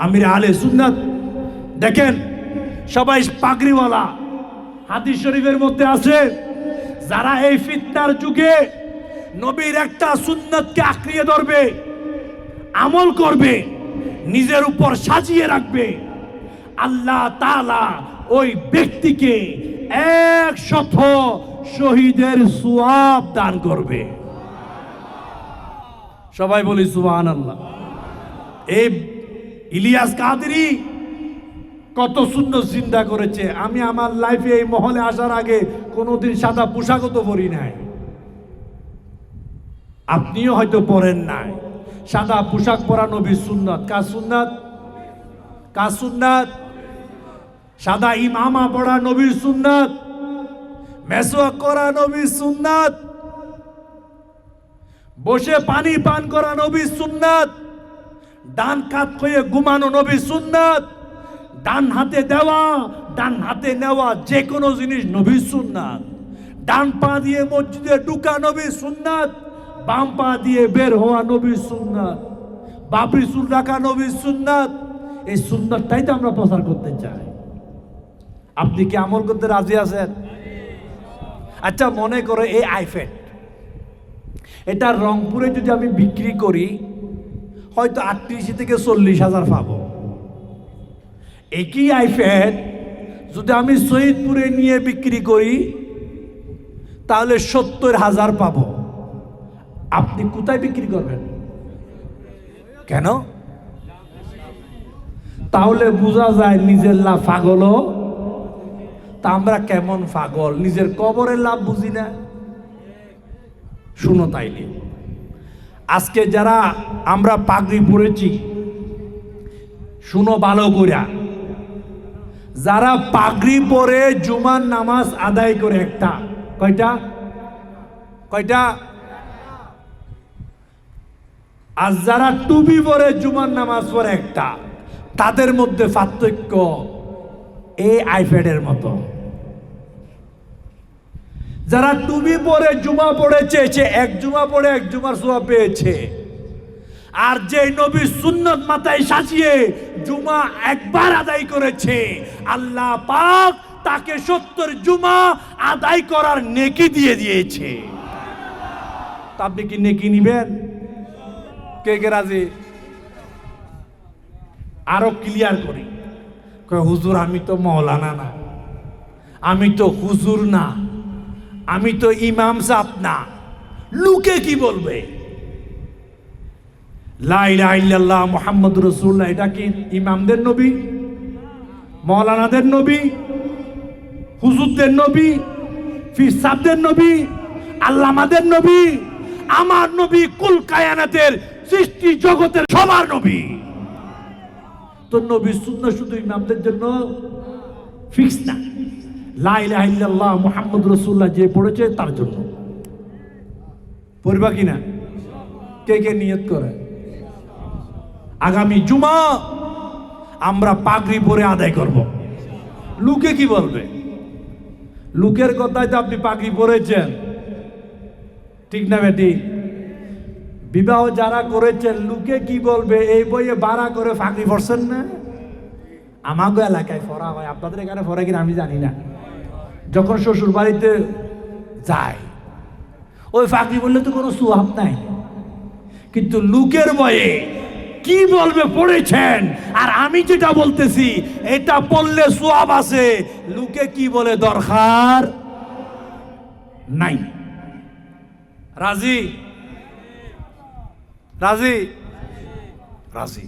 আমির আহলে সুন্নাত দেখেন সবাই পাগড়িওয়ালা। হাদিস শরীফের মধ্যে আছে, যারা এই ফিতনার যুগে নবীর একটা সুন্নাতকে আঁকড়িয়ে ধরবে, আমল করবে, নিজের উপর সাজিয়ে রাখবে, আল্লাহ তাআলা ওই ব্যক্তিকে 100 শহীদের সওয়াব দান করবে। সবাই বলি সুবহানাল্লাহ। এই ইলিয়াস কাদেরী কত সুন্দর চিন্তা করেছে। আমি আমার লাইফে এই মহলে আসার আগে কোনোদিন সাদা পোশাকও তো পরি নাই, আপনিও হয়তো পরেন নাই। সাদা পোশাক পরা নবীর সুন্নাত। কার সুন্নাত? কার সুন্নাত? সাদা ইমামা পড়া নবীর সুন্নাত, মেসওয়াক করা নবীর সুন্নাত, বসে পানি পান করা নবীর সুন্নাত, ডান কাত হয়ে ঘুমানো নবীর সুন্নাত, ডান হাতে দেওয়া ডান হাতে নেওয়া যে কোনো জিনিস নবীর সুন্নাত, ডান পা দিয়ে মসজিদে ঢুকা নবীর সুন্নাত, বাম পা দিয়ে বের হওয়া নবীর সুন্নাত, বাবরি চুল রাখা নবীর সুন্নাত। এই সুন্নাতটাই তো আমরা প্রচার করতে চাই। আপনি কি আমল করতে রাজি আছেন? আচ্ছা মনে করো এই আইপ্যাড, এটা রংপুরে যদি আমি বিক্রি করি হয়তো 38 থেকে 40,000 পাবো। একই আইপ্যাড যদি আমি শহীদপুরে নিয়ে বিক্রি করি তাহলে 70,000 পাবো। আপনি কোথায় বিক্রি করবেন? কেন? তাহলে বোঝা যায় নিজের লাভ পাগল। তা আমরা কেমন পাগল, নিজের কবরের লাভ বুঝি না। শুনো তাইলে, আজকে যারা আমরা পাগড়ি পরেছি, শুনো ভালো কইরা, যারা পাগড়ি পরে জুমার নামাজ আদায় করে, একটা কয়টা কয়টা, আর যারা টুপি পরে জুমার নামাজ পড়ে একটা, তাদের মধ্যে পার্থক্য এই আইপ্যাডের মতো। যারা টুপি পরে জুমা পড়েছে সে এক জুমা পড়ে এক জুমার সওয়াব পেয়েছে, আর যে নবী সুন্নত মাথায় সাজিয়ে জুমা একবার আদায় করেছে আল্লাহ পাক তাকে 70 জুমা আদায় করার নেকি দিয়ে দিয়েছে। তা আপনি কি নেকি নিবেন? কে কে রাজি? আরো ক্লিয়ার করি, কয় হুজুর আমি তো মৌলানা না, আমি তো হুজুর না, আমি তো ইমাম সাহেব না, লোকে কি বলবে? লা ইলাহা ইল্লাল্লাহ মুহাম্মাদুর রাসূলুল্লাহ, এটা কি ইমামদের নবী, মৌলানাদের নবী, হুজুরদের নবী, পীর সাহেবদের নবী, আল্লামাদের নবী? আমার নবী কুল কায়নাতের সৃষ্টি জগতের সবার নবী। তো নবীর সুন্নাহ শুধু ইমামদের জন্য ফিক্স না, লা ইলাহা ইল্লাল্লাহ মুহাম্মাদুর রাসূলুল্লাহ যে পড়েছে তার জন্য পড়বা কিনা? কে কে নিয়ত করে আগামী জুমা আমরা পাগড়ি পরে আদায় করব? লোকে কি বলবে? লোকের কথায় তো আপনি পাগড়ি পরেছেন, ঠিক না বেটি? বিবাহ যারা করেছেন লোকে কি বলবে এই বইয়ে ভাড়া করে পাগড়ি পরছেন না? আমাগো এলাকায় পড়া হয়, আপনাদের এখানে পড়ে কিনা আমি জানি না। যখন শ্বশুর বাড়িতে যায় ওই পাগড়ি বললে তো কোনো সুহাব নাই, কিন্তু লোকের বয়ে কি বলবে পড়েছেন, আর আমি যেটা বলতেছি এটা পড়লে সুহাব আছে, লোকে কি বলে দরকার নাই। রাজি? রাজি? রাজি?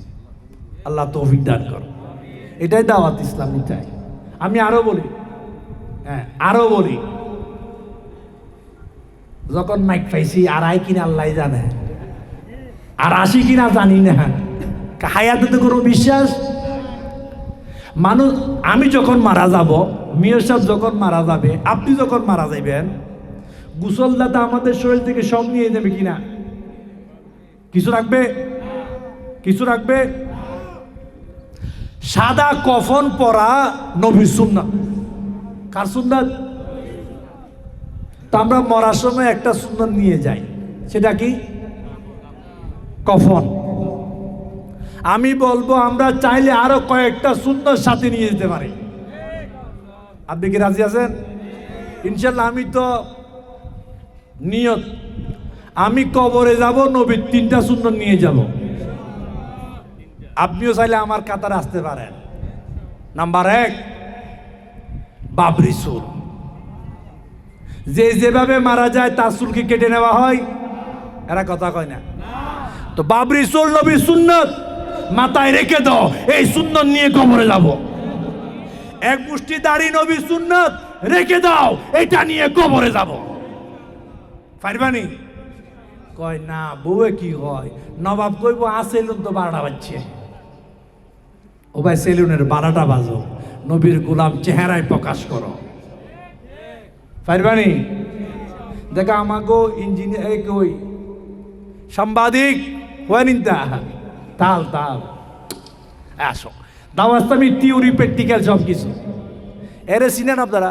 আল্লাহ তৌফিক দান করো। এটাই দাওয়াত ইসলামী চাই। আমি আরো বলি, হ্যাঁ আরো বলি, যখন মাইক পাইছি আর আই কিনা আল্লাহ জানে, আর আসি কিনা জানি না, হায়াতে তো কোনো বিশ্বাস মানুষ। আমি যখন মারা যাব, মিয়া সাহেব যখন মারা যাবে, আপনি যখন মারা যাবেন, গোসলদাতা আমাদের শরীর থেকে সব নিয়ে যাবে কিনা? কিছু রাখবে? কিছু রাখবে? সাদা কফন পরা নবীর সুন্নাত। কার সুন্নাত? তো আমরা মরার সময় একটা সুন্নাত নিয়ে যাই, সেটা কি? কফন। আমি বলবো আমরা চাইলে আরো কয়েকটা সুন্নাত সাথে নিয়ে যেতে পারি। আপনি কি রাজি আছেন? ইনশাল্লাহ। আমি তো নিয়ত, আমি কবরে যাব, নবীর 3টা সুন্নাত নিয়ে যাব। আপনিও চাইলে আমার কাতারে আসতে পারেন। নাম্বার 1, বাবরি চুল। যেভাবে মারা যায় তার চুল কি কেটে নেওয়া হয়? এরা কথা কয় না। তো বাবরি চুল নবীর সুন্নাত, মাথায় রেখে দাও, এই সুন্নাত নিয়ে কবরে যাব। এক মুষ্টি দাড়ি নবীর সুন্নাত, রেখে দাও, এটা নিয়ে কবরে যাব। পারবানি? কয় না, বউয়ে কি হয়? নবাব কইব সেলুন তো 12টা বাজছে। ও ভাই সেলুনের 12টা বাজো, নবীর গোলাম চেহারায় প্রকাশ করো। পারবানি? দেখা আমাকে ইঞ্জিনিয়ার কই সাংবাদিক হয়নিতা তাল তাল আসো দাওয়াত আমি থিওরি প্র্যাকটিক্যাল সব কিছু। এরে চিনেন আপনারা?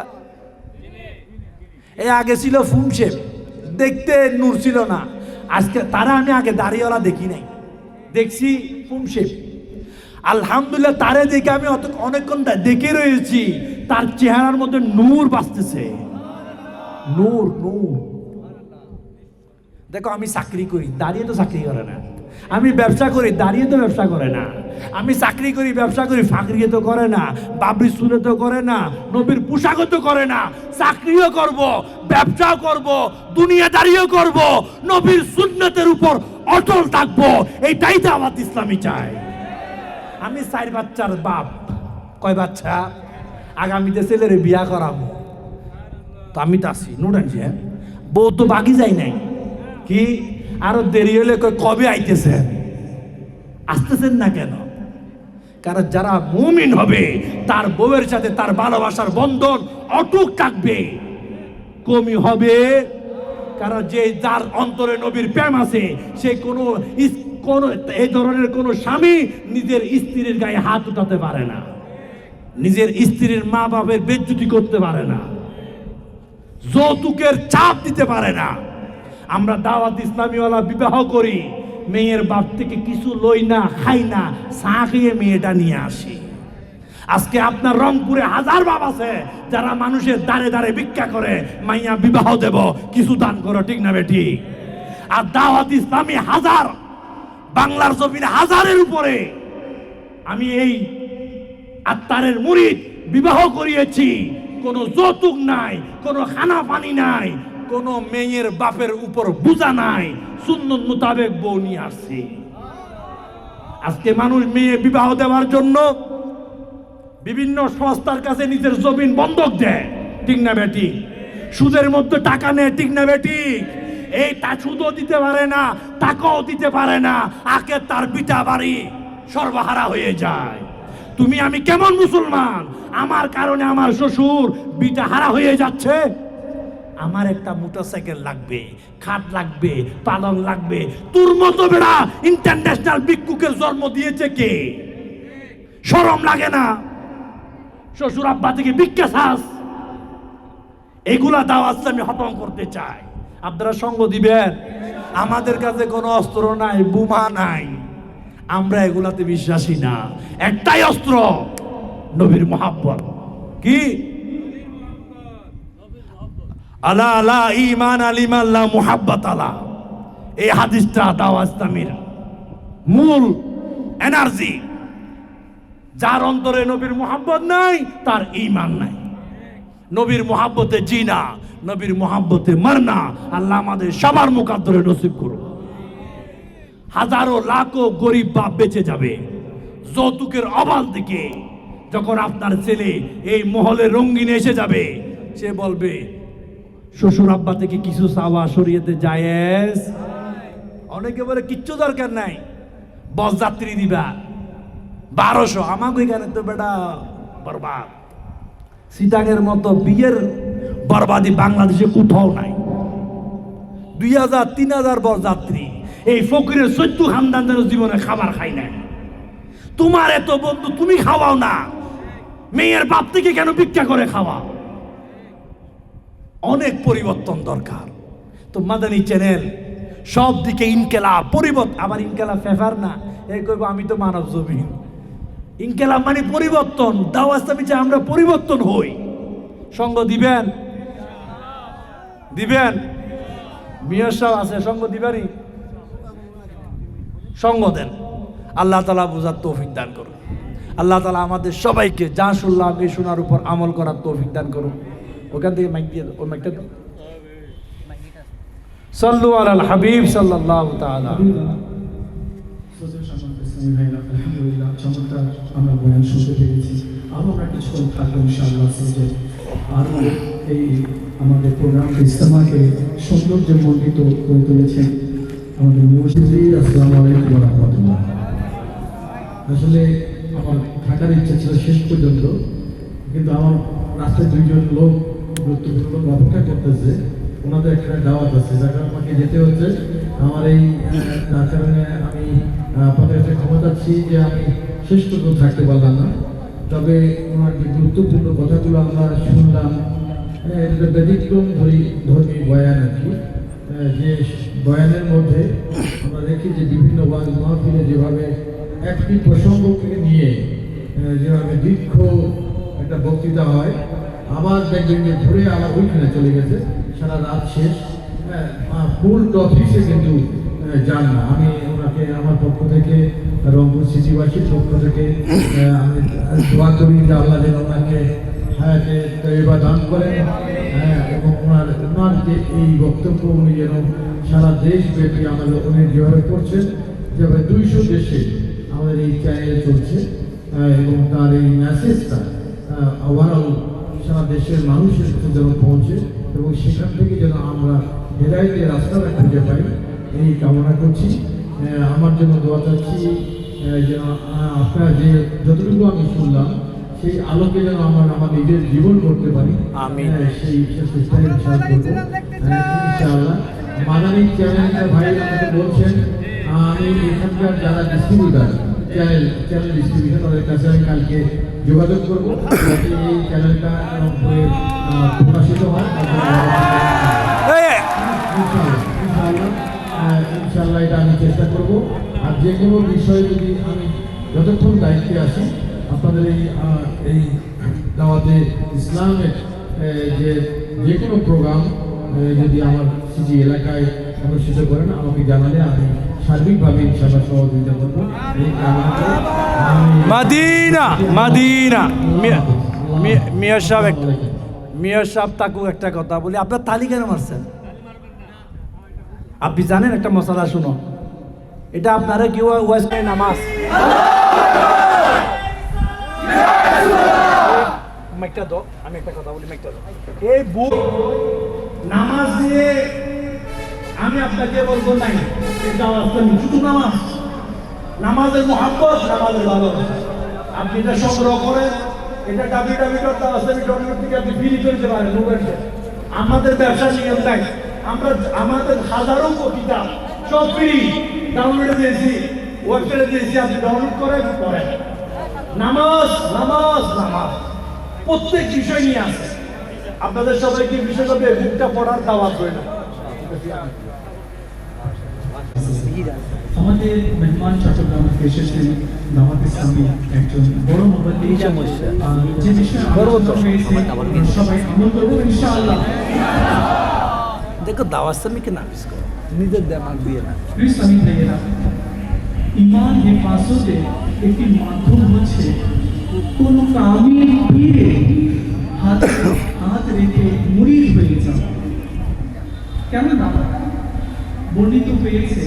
এই আগে ছিল ফুমশেপ, দেখতে নূর ছিল না। আজকে তারা আমি আগে দাড়িওয়ালা দেখি নাই, দেখছি ফুমশেপ। আলহামদুলিল্লাহ, তারে দেখে আমি অনেকক্ষণ দেখে রয়েছি, তার চেহারার মধ্যে নূর বাসতেছে। নূর নূর। দেখো, আমি চাকরি করি, দাঁড়িয়ে তো চাকরি করে না। আমি ব্যবসা করি, দাঁড়িয়ে তো ব্যবসা করে না। আমি চাকরি করি, ব্যবসা করি, ফাঁকরিয়ে তো করে না, বাবরি চুলে তো করে না, নবীর পোশাকও তো করে না। চাকরিও করব, ব্যবসাও করব, দুনিয়াদারিও করব, নবীর সুন্নতের উপর অটল থাকবো। এইটাই দাওয়াত ইসলামী চাই। আমি 4 বাচ্চার বাপ। কয় বাচ্চা? আগামীতে ছেলের বিয়া করাবো, তো আমি তো আছি। নোটানছি, বউ তো বাকি যাই নাই কি? আরো দেরি হলে কবে আইতেছেন? আসতেছেন না কেন? কারণ যারা মুমিন হবে তার বউয়ের সাথে তার ভালোবাসার বন্ধন অটুট থাকবে, কমই হবে। কারণ যে যার অন্তরে নবীর প্রেম আছে, সে কোনো এই ধরনের কোনো স্বামী নিজের স্ত্রীর গায়ে হাত উঠাতে পারে না, নিজের স্ত্রীর মা বাপের বেজ্জতি করতে পারে না, যৌতুকের চাপ দিতে পারে না। আমরা দাওয়াত ইসলামীওয়ালা বিবাহ করি, মেয়ের বাপ থেকে কিছু লই না, খাই না, চা খেয়ে মেয়েটা নিয়ে আসি। আজকে আপনার রংপুরে হাজার বাপ আছে যারা মানুষের দাঁড়ে দাঁড়ে ভিক্ষা করে, মাইয়া বিবাহ দেব, কিছু দান করো, ঠিক না বেটি? আর দাওয়াত ইসলামী হাজার, বাংলার জমিনে হাজারের উপরে আমি এই আত্মারের মুরিদ বিবাহ করিয়েছি, কোনো যৌতুক নাই, কোনো খানা পানি নাই, কোনো মেয়ের বাপের উপর বোঝা নাই, সুন্নত মোতাবেক বউ নিয়ে আসছে। আজকে মানুষ মেয়ে বিবাহ দেওয়ার জন্য বিভিন্ন সংস্থার কাছে নিজের জমিন বন্ধক দেয়, ঠিক না বেটি? সুদের মধ্যে টাকা নেয়, ঠিক না বেটি? এই তা সুদও দিতে পারে না, টাকাও দিতে পারে না, আগে তার বিটা বাড়ি সর্বহারা হয়ে যায়। তুমি আমি কেমন মুসলমান? আমার কারণে আমার শ্বশুর বিটা হারা হয়ে যাচ্ছে। আমার একটা মোটরসাইকেল লাগবে, খাট লাগবে, পালন লাগবে। তোর মতো বেড়া ইন্টারন্যাশনাল ভিক্ষুকের জন্ম দিয়েছে কে? শরম লাগে না? শ্বশুর আব্বা থেকে ভিক্ষা চাস? এগুলা দাওয়াত আমি খতম করতে চাই। আপনারা সঙ্গ দিবেন? আমাদের কাছে কোনো অস্ত্র নাই, বোমা নাই, আমরা এগুলাতে বিশ্বাসী না। একটাই অস্ত্র, নবীর মুহাব্বত। কি? আলা আলা ঈমান আলিমান লা মুহাব্বত আলা। এই হাদিসটা দাওয়াত ইসলামীর মূল এনার্জি। যার অন্তরে নবীর মুহাব্বত নাই, তার ঈমান নাই। নবীর মুহাব্বতে জিনা, নবীর মুহাব্বতে মরনা। আল্লাহ আমাদের সবার মুকাদ্দরে নসিব করুন। হাজারো লাখো গরিব বাপ বেঁচে যাবে যৌতুকের অভাব থেকে। যখন আপনার ছেলে এই মহলে রঙিন এসে যাবে, সে বলবে শ্বশুর আব্বা থেকে কিছু চাওয়া শরীয়তে জায়েজ। অনেকে বলে কিচ্ছু দরকার নাই, বরযাত্রী দিবা 1200। আমাকে এখানে তো বেটা বরবাদ। সিটাঙের মতো বিয়ের বরবাদি বাংলাদেশে কোথাও নাই। 2000 3000 বরযাত্রী। এই ফকিরের 14 খানদানদের জীবনে খাবার খাই নাই। তোমার এত বন্ধু, তুমি খাওয়াও না, মেয়ের বাপ থেকে কেন ভিক্ষা করে খাওয়াও? অনেক পরিবর্তন দরকার। তো মাদানী চ্যানেল সব দিকে ইনকেলাব, পরিবর্তন। আবার ইনকেলাব ফেভার না, এই করবো আমি তো মানব জমিন। ইনকেলাব মানে পরিবর্তন। দাওয়াত ইসলামী চাই আমরা পরিবর্তন হই। সঙ্গ দিবেন? দিবেন? মিয়া সাহেব আছে, সঙ্গ দিবেনই? সঙ্গ দেন। আল্লাহ তাআলা বুঝার তৌফিক দান করুন। আল্লাহ তাআলা আমাদের সবাইকে যা শুনলাম এই শোনার উপর আমল করার তৌফিক দান করুন। ওখান থেকে মাইক দিয়ে ওই মাইকটা দাও। সাল্লু আলাল হাবিব সাল্লাল্লাহু তাআলা। আলহামদুলিল্লাহ, চমৎকার আমরা বয়ান শুনতে পেরেছি। আরও আমরা কিছুক্ষণ থাকবো ইনশাআল্লাহ। আরও এই আমাদের প্রোগ্রাম ইজতেমাকে সৌন্দর্যমণ্ডিত করে তুলেছেন আমাদের মুফতি। আসসালামু আলাইকুম ওয়া রাহমাতুল্লাহ। আসলে আমার থাকার ইচ্ছা ছিল শেষ পর্যন্ত, কিন্তু আমার রাস্তায় দুইজন লোক গুরুত্বপূর্ণ লোক অপেক্ষা করতেছে, ওনাদের একটা দাওয়াত আছে, যার কারণে আমাকে যেতে হচ্ছে। আমার এই তার কারণে আমি আপনাদের কাছে ক্ষমা চাচ্ছি যে আমি শেষ পর্যন্ত থাকতে পারলাম না। তবে ওনার যে গুরুত্বপূর্ণ কথাগুলো আমরা শুনলাম, এটা ব্যতিক্রম ধর্মী বয়ান আর কি। যে বয়ানের মধ্যে আমরা দেখি যে বিভিন্ন ওয়াজ মাহফিলে যেভাবে একটি প্রসঙ্গকে নিয়ে যেভাবে দীর্ঘ একটা বক্তৃতা হয়, আবার দেখবেন যে ঘুরে আবার ওইখানে চলে গেছে, সারা রাত শেষ, ফুল টপিক্সে কিন্তু যান না। আমি ওনাকে আমার পক্ষ থেকে, রংপুর সিটিবাসীর পক্ষ থেকে আমি দোয়া করি যে আল্লাহ যেন ওনাকে হায়াতে তৈবা দান করেন, এবং ওনার যে এই বক্তব্য উনি যেন সারা দেশব্যাপী আমাদের উনি যেভাবে করছেন, যেভাবে 200 দেশে আমাদের এই চ্যানেল চলছে, এবং তার এই মেসেজটা ওভারঅল সারা দেশের মানুষের কাছে যেন পৌঁছে, এবং সেখান থেকে যেন আমরা হেদায়েতের রাস্তাটা খুঁজে পাই, এই কামনা করছি। আমার জন্য দোয়া চাচ্ছি যেন আপনারা যে যতটুকু আমি শুনলাম সেই আলোকে যেন আমার নিজের জীবন করতে পারি, সেই চেষ্টায় ইনশাআল্লাহ। মাদানী চ্যানেলটা ভাই আমাকে বলছেন, আমি এখানকার যারা ডিস্ট্রিবিউটার চ্যানেল ডিস্ট্রিবিউটার তাদের কাছে আমি কালকে যোগাযোগ করবো, যাতে এই চ্যানেলটা প্রকাশিত হয়। ইনশাআল্লাহ এটা আমি চেষ্টা করবো। আর যে কোনো বিষয়ে যদি আমি যতক্ষণ দায়িত্বে আসি, আপনাদের এই দাওয়াতে ইসলামের যে কোনো প্রোগ্রাম যদি আমার সিটি এলাকায় অনুষ্ঠিত করেন, আমাকে জানালে আমি সার্বিকভাবে ইনশাআল্লাহ সহযোগিতা করবো এই কামনা করে মাদিনা মাদিনা মিয়া সাহেব মিয়া সাহেব তাকু একটা কথা বলি, আপনার তালি কেন মারছেন? আপনি জানেন একটা মশলা, শুনো, এটা আপনারা কেউ ওয়াজে নামাজ মাইকটা দাও, আমি একটা কথা বলি, মাইকটা দাও। এই বুক নামাজ দিয়ে আমি আপনাকে বলবো নাই, এটা শুধু নামাজ, নামাজের মোহাব্বত, নামাজের ভালোবাসা। আপনি এটা সংগ্রহ করেন, এটা আপনি ফ্রি করতে পারেন। আমাদের ব্যবসার নিয়ম নাই, আমরা আমাদের হাজারো কিতাব সব ফ্রি ডাউনলোডে দিয়েছি, ওয়েবসাইটে দিয়েছি, আপনি ডাউনলোড করেন করেন। নামাজ নামাজ নামাজ প্রত্যেক বিষয় নিয়ে আসে। আপনাদের সবাইকে বিশেষভাবে বুকটা পড়ার দাওয়াত রইল। আমাদের মেহমান চট্টগ্রাম থেকে এসেছেন দাওয়াত ইসলামী একজন বড় মুবাল্লি, যে বিষয়ে সবাই আমল করবো ইনশাআল্লাহ। দেখো দাওয়াত ইসলামীকে না মিস করো, নিজের দেমাগ দিয়ে না। ইসলামী ভাইয়েরা, ঈমান হেফাজতের একটি মাধ্যম হচ্ছে কোন কামিল পীরে হাত রেখে মুরিদ হয়ে যাওয়া। কেননা বর্ণিত হয়েছে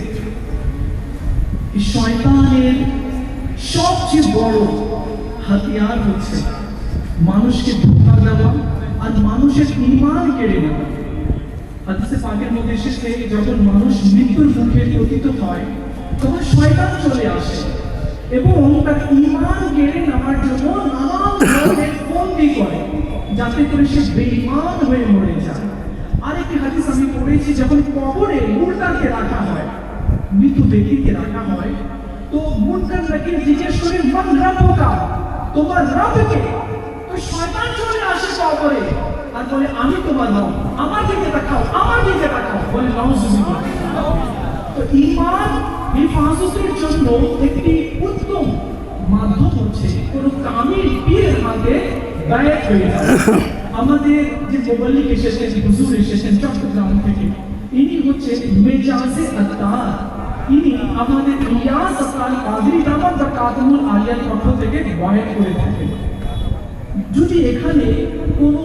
শয়তানের সবচেয়ে বড় হাতিয়ার হচ্ছে মানুষকে ধোঁকা দেওয়া আর মানুষের ঈমান কেড়ে নেওয়া। হাদিসে পাকের মধ্যে এসেছে, যখন মানুষ মৃত্যুর মুখে পতিত হয় তখন শয়তান চলে আসে এবং তার ঈমান কেড়ে নেওয়ার জন্য নানান ধরনের ফন্দি করে, যাতে করে সে বেঈমান হয়ে মরে যায়। আরেকটি হাদিস আমি পড়েছি, যখন কবরে মুনকারকে রাখা হয়, মৃত ব্যক্তিকে রাখা হয়, তো মুনকার নাকি জিজ্ঞেস করে, মান রাব্বুকা, তোমার রব কে? তো শয়তান চলে আসে কবরে আর বলে, আমি তোমার রব, আমার দিকে তাকাও, আমার দিকে তাকাও, বলে নাউজুবিল্লাহ। তো ঈমান হেফাজতের জন্য একটি উত্তম মাধ্যম হচ্ছে কোন কামিল পীরের হাতে বায়াত হয়ে যাওয়া। আমাদের যে মুবাল্লিগ এসেছেন, হুজুর এসেছেন চট্টগ্রাম থেকে, ইনি হচ্ছেন মেজাজে আত্তার। ইনি আমাদের ইলিয়াস আত্তার কাদরি দামাত বারকাতুল আলিয়ার পক্ষ থেকে বায়াত করে থাকেন। যদি এখানে কোনো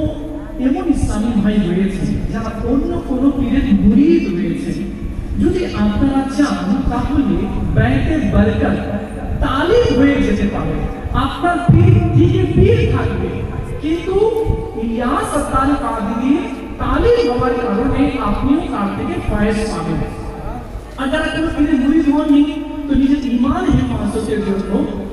এমন ইসলামী ভাই রয়েছে যারা অন্য কোনো পীরের মুরিদ রয়েছে, যদি আপনারা চান তাহলে বায়াতের বরকত তালিম হয়ে যেতে পারে। আপনার পীর দিকে পীর থাকবে, কিন্তু ইলিয়াস আত্তার কাদরি তালিম হওয়ার কারণে আপনিও তার থেকে ফয়েজ পাবেন। আর যারা কোনো পীরের মুরিদ হননি, তো নিজের ঈমান হেফাজতের জন্য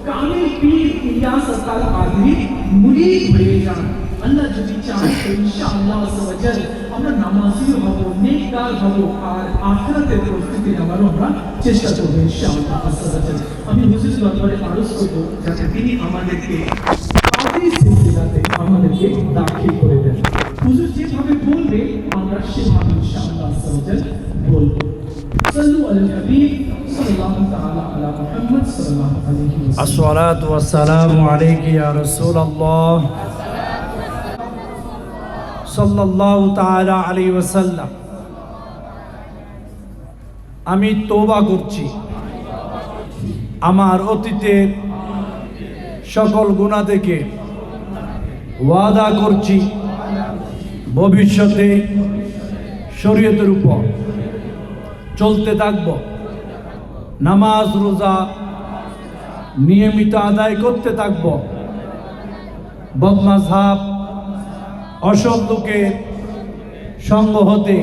কামিল পীর ইলিয়াস আত্তার কাদরি মুরিদ হয়ে যান। আল্লাহ যদি চান তো ইনশাআল্লাহ আযওয়াজাল আমরা নামাজিও হব, নেককার হব, আর আখিরাতের প্রস্তুতি নেওয়ারও আমরা চেষ্টা করব ইনশাআল্লাহ আযওয়াজাল। আমি হুজুর দরবারে আরজ করব যাতে তিনি আমাদেরকে কাদরি সিলসিলাতে আমাদেরকে দাখিল করে দেন। হুজুর যেভাবে বলবে আমরা সেভাবে ইনশাআল্লাহ আযওয়াজাল বলবো। সাল্লু আলাল হাবিব সাল্লাল্লাহু তাআলা আলা মুহাম্মদ সাল্লাল্লাহু আলাইহি ওয়াসাল্লাম। আসসালাতু ওয়াসসালামু আলাইকা ইয়া রাসূলুল্লাহ সাল্লাল্লাহু তাআলা আলাইহি ওয়াসাল্লাম। আমি তওবা করছি আমার অতীতের সকল গুনাহ থেকে, ওয়াদা করছি ভবিষ্যতে শরীয়তের উপর চলতে থাকব, নামাজ রোজা নিয়মিত আদায় করতে থাকব, বদমাযহাব অসৎ লোকের সঙ্গ হতে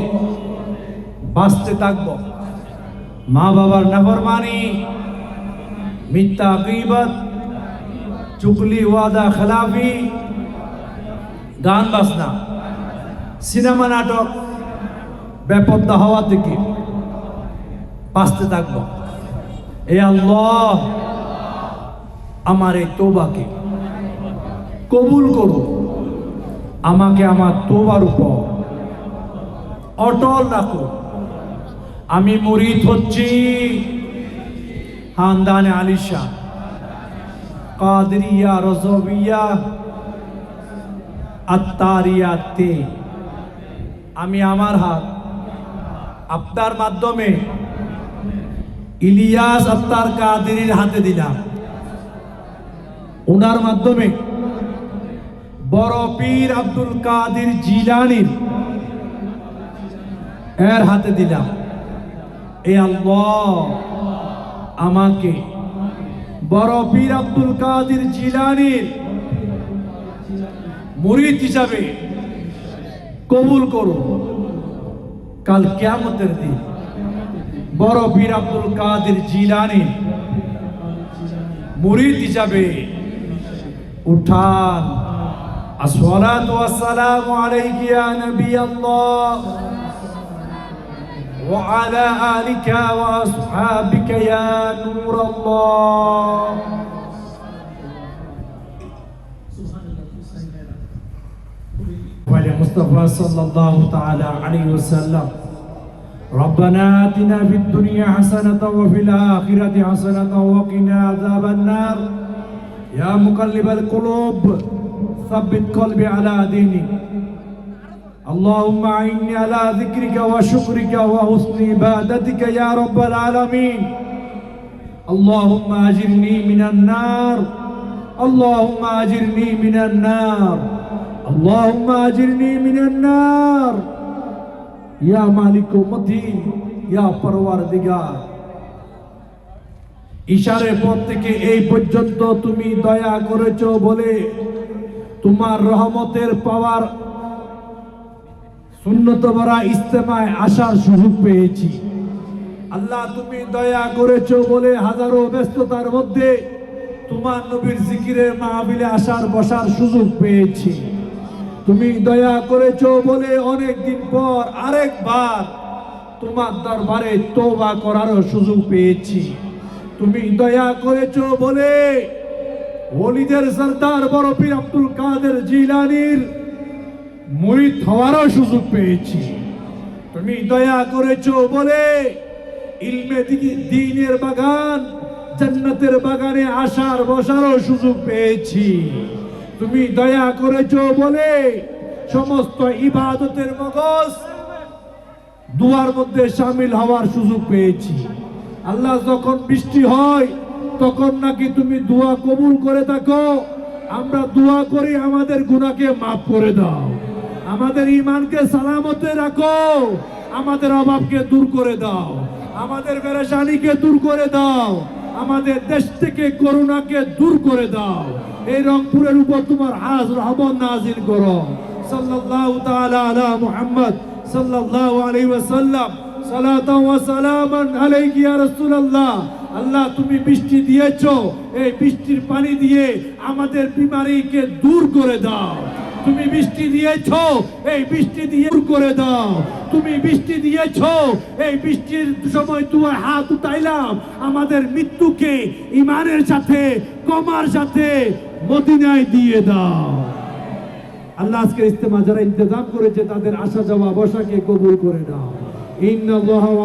বাঁচতে থাকব, মা বাবার নাফরমানি, মিথ্যা গীবত, চুগলি, ওয়াদা খেলাফি, গান বাজনা, সিনেমা নাটক, বেপরদা হওয়া থেকে বাঁচতে থাকব। এ আল্লাহ আমার এই তওবাকে কবুল করুন, আমাকে আমার তওবার উপর অটল রাখুন। আমি মুরিদ হচ্ছি খানদানে আলিশান কাদরিয়া রজবিয়া আত্তারিয়াতে। আমি আমার হাত আপনার মাধ্যমে ইলিয়াস আত্তার কাদেরীর হাতে দিলাম। ওনার মাধ্যমে বড় পীর আব্দুল কাদের জিলানীর এর হাতে দিলাম। এ আল্লাহ আমাকে বড় পীর আব্দুল কাদের জিলানীর মুরিদ হিসাবে কবুল করো। কাল কিয়ামতের দিন বড় পীর আব্দুল কাদের জিলানীর মুরিদ হিসাবে উঠান। আসসালাতু ওয়াসসালামু আলাইকা ইয়া নবী আল্লাহ ওয়া আলা আলিকা ওয়া আসহাবিকা ইয়া নূর আল্লাহ। وعلى مصطفى صلى الله تعالى عليه وسلم. ربنا آتنا في الدنيا حسنة وفي الآخرة حسنة وقنا عذاب النار. يا مقلب القلوب ثبت قلبي على دينك. اللهم أعني على ذكرك وشكرك وحسن عبادتك يا رب العالمين. اللهم أجرني من النار. اللهم أجرني من النار. اللهم أجرني من النار. يا مالك উম্মতি يا পরওয়ারদিগার। ইশারে পথ থেকে এই পর্যন্ত তুমি দয়া করেছো বলে তোমার রহমতের পাওয়ার সুন্নত ভরা ইজতেমায় আসার সুযোগ পেয়েছি। আল্লাহ তুমি দয়া করেছো বলে হাজারো ব্যস্ততার মধ্যে তোমার নবীর জিকিরের মাহফিলে আসার বসার সুযোগ পেয়েছি। তুমি দয়া করেছো বলে অনেক দিন পর আরেকবার তোমার দরবারে তওবা করারও সুযোগ পেয়েছি। তুমি দয়া করেছো বলে ওলিদের সরদার বড় পীর আব্দুল কাদের জিলানীর মুরিদ হওয়ারও সুযোগ পেয়েছি। তুমি দয়া করেছো বলে ইলমে দ্বীনের বাগান জান্নাতের বাগানে আসার বসারও সুযোগ পেয়েছি। তুমি দয়া করেছো বলে সমস্ত ইবাদতের মগজ দুয়ার মধ্যে শামিল হওয়ার সুযোগ পেয়েছি। আল্লাহ যখন বৃষ্টি হয় তখন নাকি তুমি দোয়া কবুল করে থাকো। আমরা দোয়া করি আমাদের গুনাহকে মাফ করে দাও, আমাদের ঈমানকে সালামতে রাখো, আমাদের অভাবকে দূর করে দাও, আমাদের পেরেশানিকে দূর করে দাও, আমাদের দেশ থেকে করোনাকে দূর করে দাও। এই রংপুরের উপর তোমার আজ রহমত নাজিল করো। সাল্লাল্লাহু তাআলা আলা মুহাম্মদ সাল্লাল্লাহু আলাইহি ওয়াসাল্লাম। সালাতাও ওয়া সালামান আলাইকা ইয়া রাসূলুল্লাহ। আল্লাহ তুমি বৃষ্টি দিয়েছো, এই বৃষ্টির পানি দিয়ে আমাদের বিমারিকে দূর করে দাও। তুমি বৃষ্টি দিয়েছো, এই বৃষ্টি দিয়ে দূর করে দাও। তুমি বৃষ্টি দিয়েছো, এই বৃষ্টির সময় তোমার হাত উঠাইলাম, আমাদের মৃত্যুকে ঈমানের সাথে কমার সাথে মদিনায় দিয়ে দাও। আল্লাহ আজকে ইজতেমা যারা ইন্তজাম করেছে তাদের আসা যাওয়া বসাকে কবুল করে দাও। ইন্নাল্লাহ